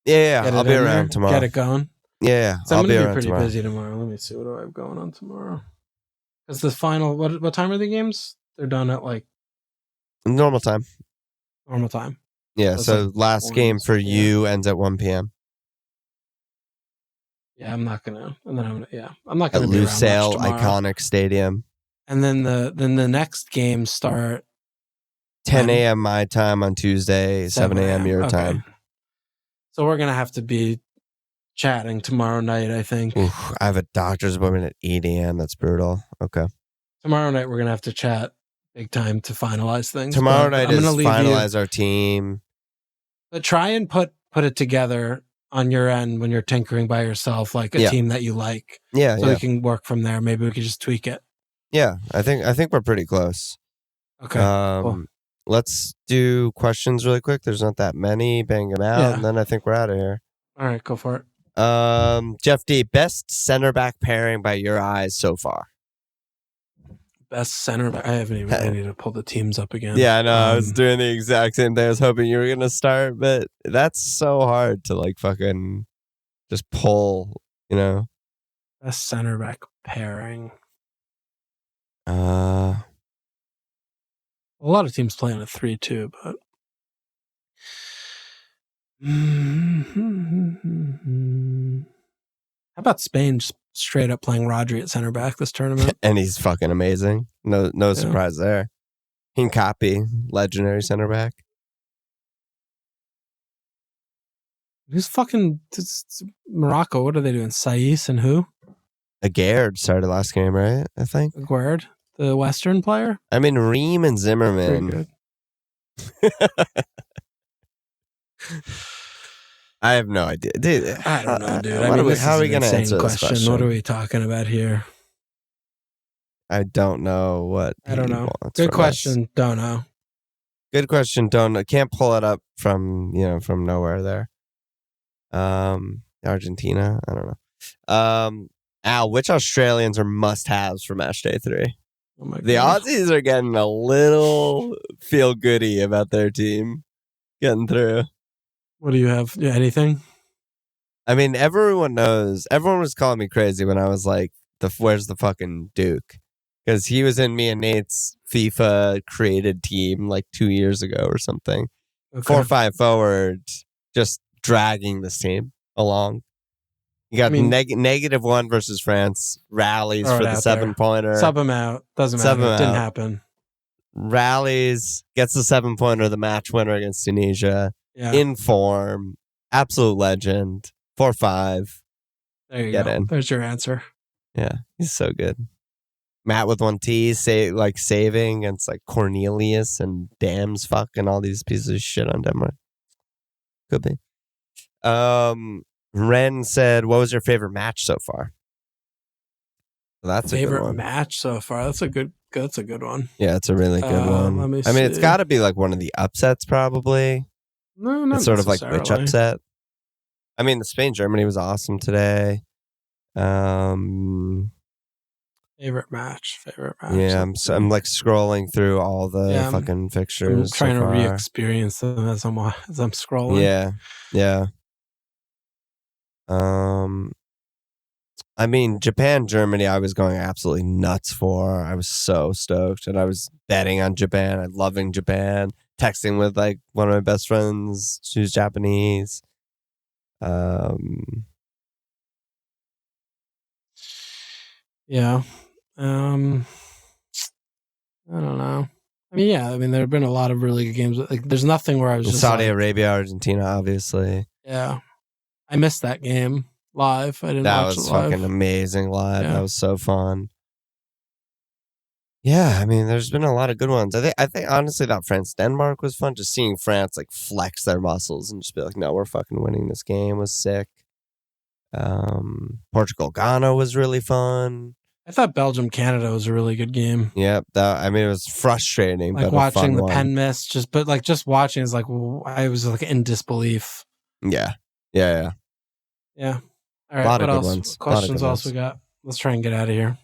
Yeah, I'll be around tomorrow. Get it going. Yeah, so I'll I'm be gonna around pretty tomorrow. busy tomorrow. Let me see what do I have going on tomorrow. Because the final, what time are the games? They're done at like normal time. Normal time. Yeah, so like last game for you ends at 1 p.m. Yeah, I'm not gonna. And then I'm not gonna at be Lusail around much Iconic Stadium. And then the next games start 10 a.m. my time on Tuesday, 7 a.m. your time. So we're gonna have to be chatting tomorrow night, I think. Oof, I have a doctor's appointment at 8 a.m. That's brutal. Okay. Tomorrow night we're gonna have to chat big time to finalize things. Tomorrow night is finalize our team. But try and put it together on your end when you're tinkering by yourself, like a team that you like. Yeah, so we can work from there. Maybe we could just tweak it. Yeah, I think we're pretty close. Okay. Cool. Let's do questions really quick. There's not that many. Bang them out, and then I think we're out of here. All right, go for it. Jeff D, best center back pairing by your eyes so far. Best center back. I need to pull the teams up again. Yeah, I know. I was doing the exact same thing. I was hoping you were gonna start, but that's so hard to like fucking just pull. You know, best center back pairing. A lot of teams play on a 3-2, but how about Spain just straight up playing Rodri at center back this tournament? And he's fucking amazing. No surprise there. Hincapi, legendary center back. Who's fucking Morocco? What are they doing? Saiss and who? Aguerd started last game, right? I think. Aguerd, the Western player? I mean, Ream and Zimmerman. I have no idea. Dude, I don't know, dude. How are we going to answer this question? What are we talking about here? I don't know what I don't know. Good question. Us. Don't know. Good question. Don't know. Can't pull it up from nowhere there. Argentina. I don't know. Al, which Australians are must-haves for Matchday 3? Oh my God. The Aussies are getting a little feel-goody about their team getting through. What do you have? Yeah, anything? I mean, everyone knows. Everyone was calling me crazy when I was like, where's the fucking Duke? Because he was in me and Nate's FIFA created team like 2 years ago or something. Okay. 4-5 forward, just dragging this team along. You got -1 versus France, rallies for the 7-pointer. Sub him out. Doesn't matter. It didn't happen. Rallies, gets the 7-pointer, the match winner against Tunisia. Yeah. In form. Absolute legend. 4-5. There you go. In. There's your answer. Yeah, he's so good. Matt with 1 T, saving against like Cornelius and Dams fuck and all these pieces of shit on Denmark. Could be. Ren said, what was your favorite match so far? Well, that's a good one. Favorite match so far? That's a good one. Yeah, it's a really good one. I mean, it's got to be like one of the upsets probably. No, not it's sort of like which upset? I mean, the Spain-Germany was awesome today. Favorite match. Yeah, I'm like scrolling through all the fucking fixtures. I'm trying to re-experience them as I'm scrolling. Yeah. I mean, Japan-Germany, I was going absolutely nuts for. I was so stoked, and I was betting on Japan. I'm loving Japan. Texting with like one of my best friends who's Japanese. Yeah. I don't know. I mean, yeah. I mean, there have been a lot of really good games. Like, there's nothing where I was just Saudi like, Arabia, Argentina, obviously. Yeah, I missed that game live. I didn't watch it live. That was fucking amazing live. Yeah. That was so fun. Yeah, I mean, there's been a lot of good ones. I think honestly that France-Denmark was fun. Just seeing France like flex their muscles and just be like, no, we're fucking winning this game was sick. Portugal-Ghana was really fun. I thought Belgium-Canada was a really good game. Yep, I mean, it was frustrating, like but watching the one. pen miss. Just watching is like I was like in disbelief. Yeah. All right, a lot what of else? good ones. Questions else we got? Let's try and get out of here.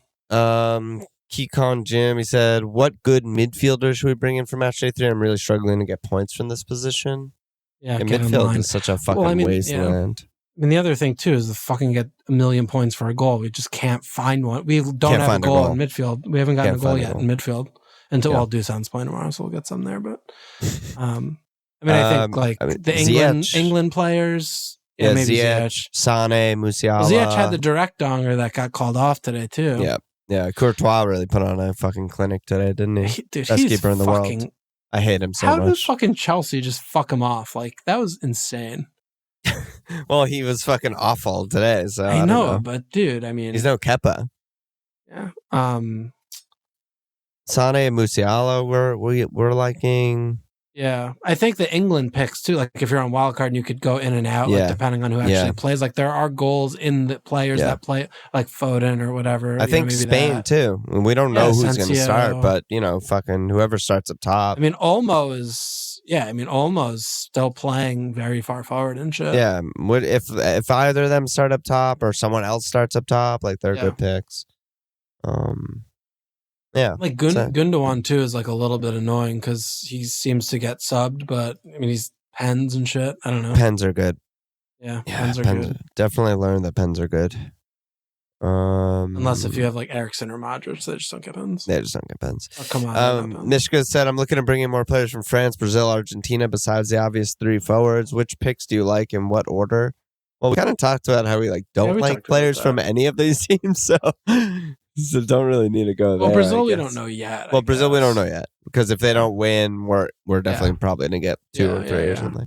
Keycon Jim, he said, what good midfielder should we bring in for Matchday 3? I'm really struggling to get points from this position. Yeah, midfield is such a fucking wasteland. Yeah. I mean, the other thing, too, is to fucking get 1 million points for a goal. We just can't find one. We don't have a goal in midfield. We haven't gotten a goal yet in midfield. Until Dusan's playing tomorrow, so we'll get some there. But I mean, I think the England players... Yeah, maybe Ziyech, Sane, Musiala. Ziyech had the direct donger that got called off today, too. Yeah, Courtois really put on a fucking clinic today, didn't he? Dude, best keeper in the world. I hate him so much. How did fucking Chelsea just fuck him off? Like, that was insane. Well, he was fucking awful today, so I know, but dude, I mean... He's no Kepa. Yeah. Sane and Musiala we're liking... Yeah, I think the England picks too. Like if you're on wildcard and you could go in and out, like depending on who actually plays. Like there are goals in the players that play, like Foden or whatever. I think Spain too. We don't know who's going to start, but fucking whoever starts up top. I mean, Olmo's still playing very far forward and shit. Yeah, if either of them start up top or someone else starts up top, like they're good picks. Yeah, like Gundogan too is like a little bit annoying because he seems to get subbed, but I mean he's pens and shit. I don't know. Pens are good. Yeah, pens are good. Definitely learned that pens are good. Unless if you have like Ericsson or Modric, they just don't get pens. They just don't get pens. Oh, come on. Nishka said, I'm looking to bring in more players from France, Brazil, Argentina, besides the obvious 3 forwards. Which picks do you like in what order? Well, we kind of talked about how we don't like players from any of these teams, so don't really need to go there. Well, Brazil, we don't know yet. Well, Brazil, we don't know yet. Because if they don't win, we're definitely probably going to get 2 or 3 or something.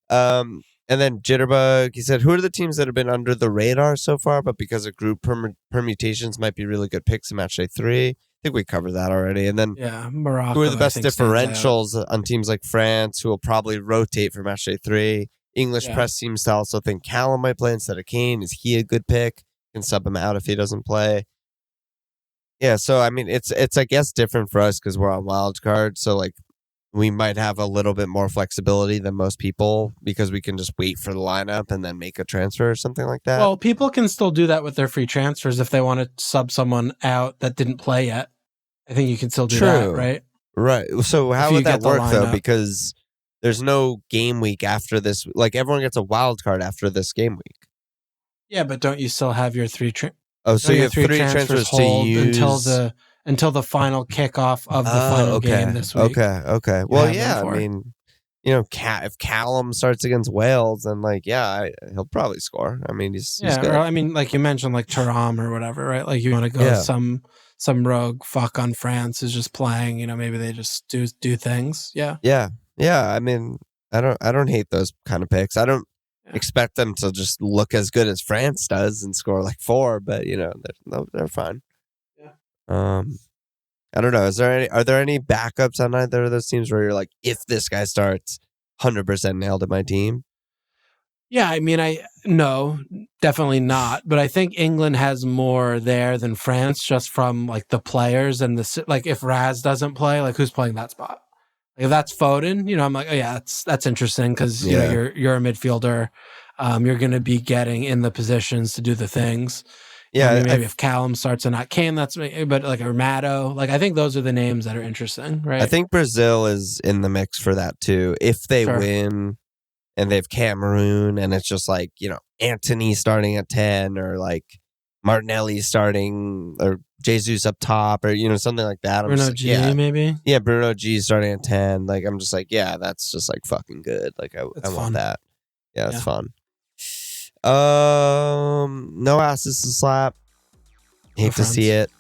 And then Jitterbug, he said, who are the teams that have been under the radar so far, but because of group permutations might be really good picks in Matchday 3? I think we covered that already. And then Morocco, who are the best differentials on teams like France, who will probably rotate for Matchday 3? English press seems to also think Callum might play instead of Kane. Is he a good pick? Can sub him out if he doesn't play. Yeah, so I mean, it's I guess different for us because we're on wild card. So like, we might have a little bit more flexibility than most people because we can just wait for the lineup and then make a transfer or something like that. Well, people can still do that with their free transfers if they want to sub someone out that didn't play yet. I think you can still do that, right? Right. So how would that work though? Because there's no game week after this. Like everyone gets a wild card after this game week. Yeah, but don't you still have your 3 so you have 3 transfers to use until the final kickoff of the final game this week. Okay. Well, I mean, if Callum starts against Wales, then he'll probably score. I mean, he's good. Or, I mean, like you mentioned, like Thuram or whatever, right? Like you want to go some rogue fuck on France is just playing. Maybe they just do things. Yeah. I mean, I don't hate those kind of picks. I don't expect them to just look as good as France does and score like 4, but they're fine. I don't know. Are there any backups on either of those teams where you're like, if this guy starts, 100% nailed at my team? Yeah, I mean, no, definitely not. But I think England has more there than France, just from like the players and like if Raz doesn't play, like who's playing that spot? Like, if that's Foden, I'm like, oh yeah, that's interesting because you're a midfielder. You're going to be getting in the positions to do the things. Yeah, maybe if Callum starts and not Kane, but like Armado, like I think those are the names that are interesting, right? I think Brazil is in the mix for that too. If they win and they have Cameroon and it's just like, Antony starting at 10 or like Martinelli starting or Jesus up top or, something like that. Bruno G maybe? Yeah, Bruno G starting at 10. Like, I'm just like, yeah, that's just like fucking good. Like, I want that. Yeah, that's fun. No asses to slap. Hate to see it.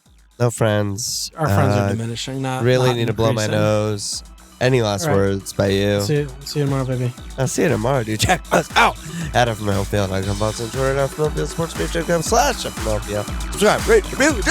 No friends. Our friends are diminishing. Not really not need to blow my increasing. nose. Any last words by you? See you tomorrow, baby. I'll see you tomorrow, dude. Check us out at FMLFPL.com. Also, Twitter at FMLFPL, sportspage.com/FMLFPL. Subscribe, rate, review,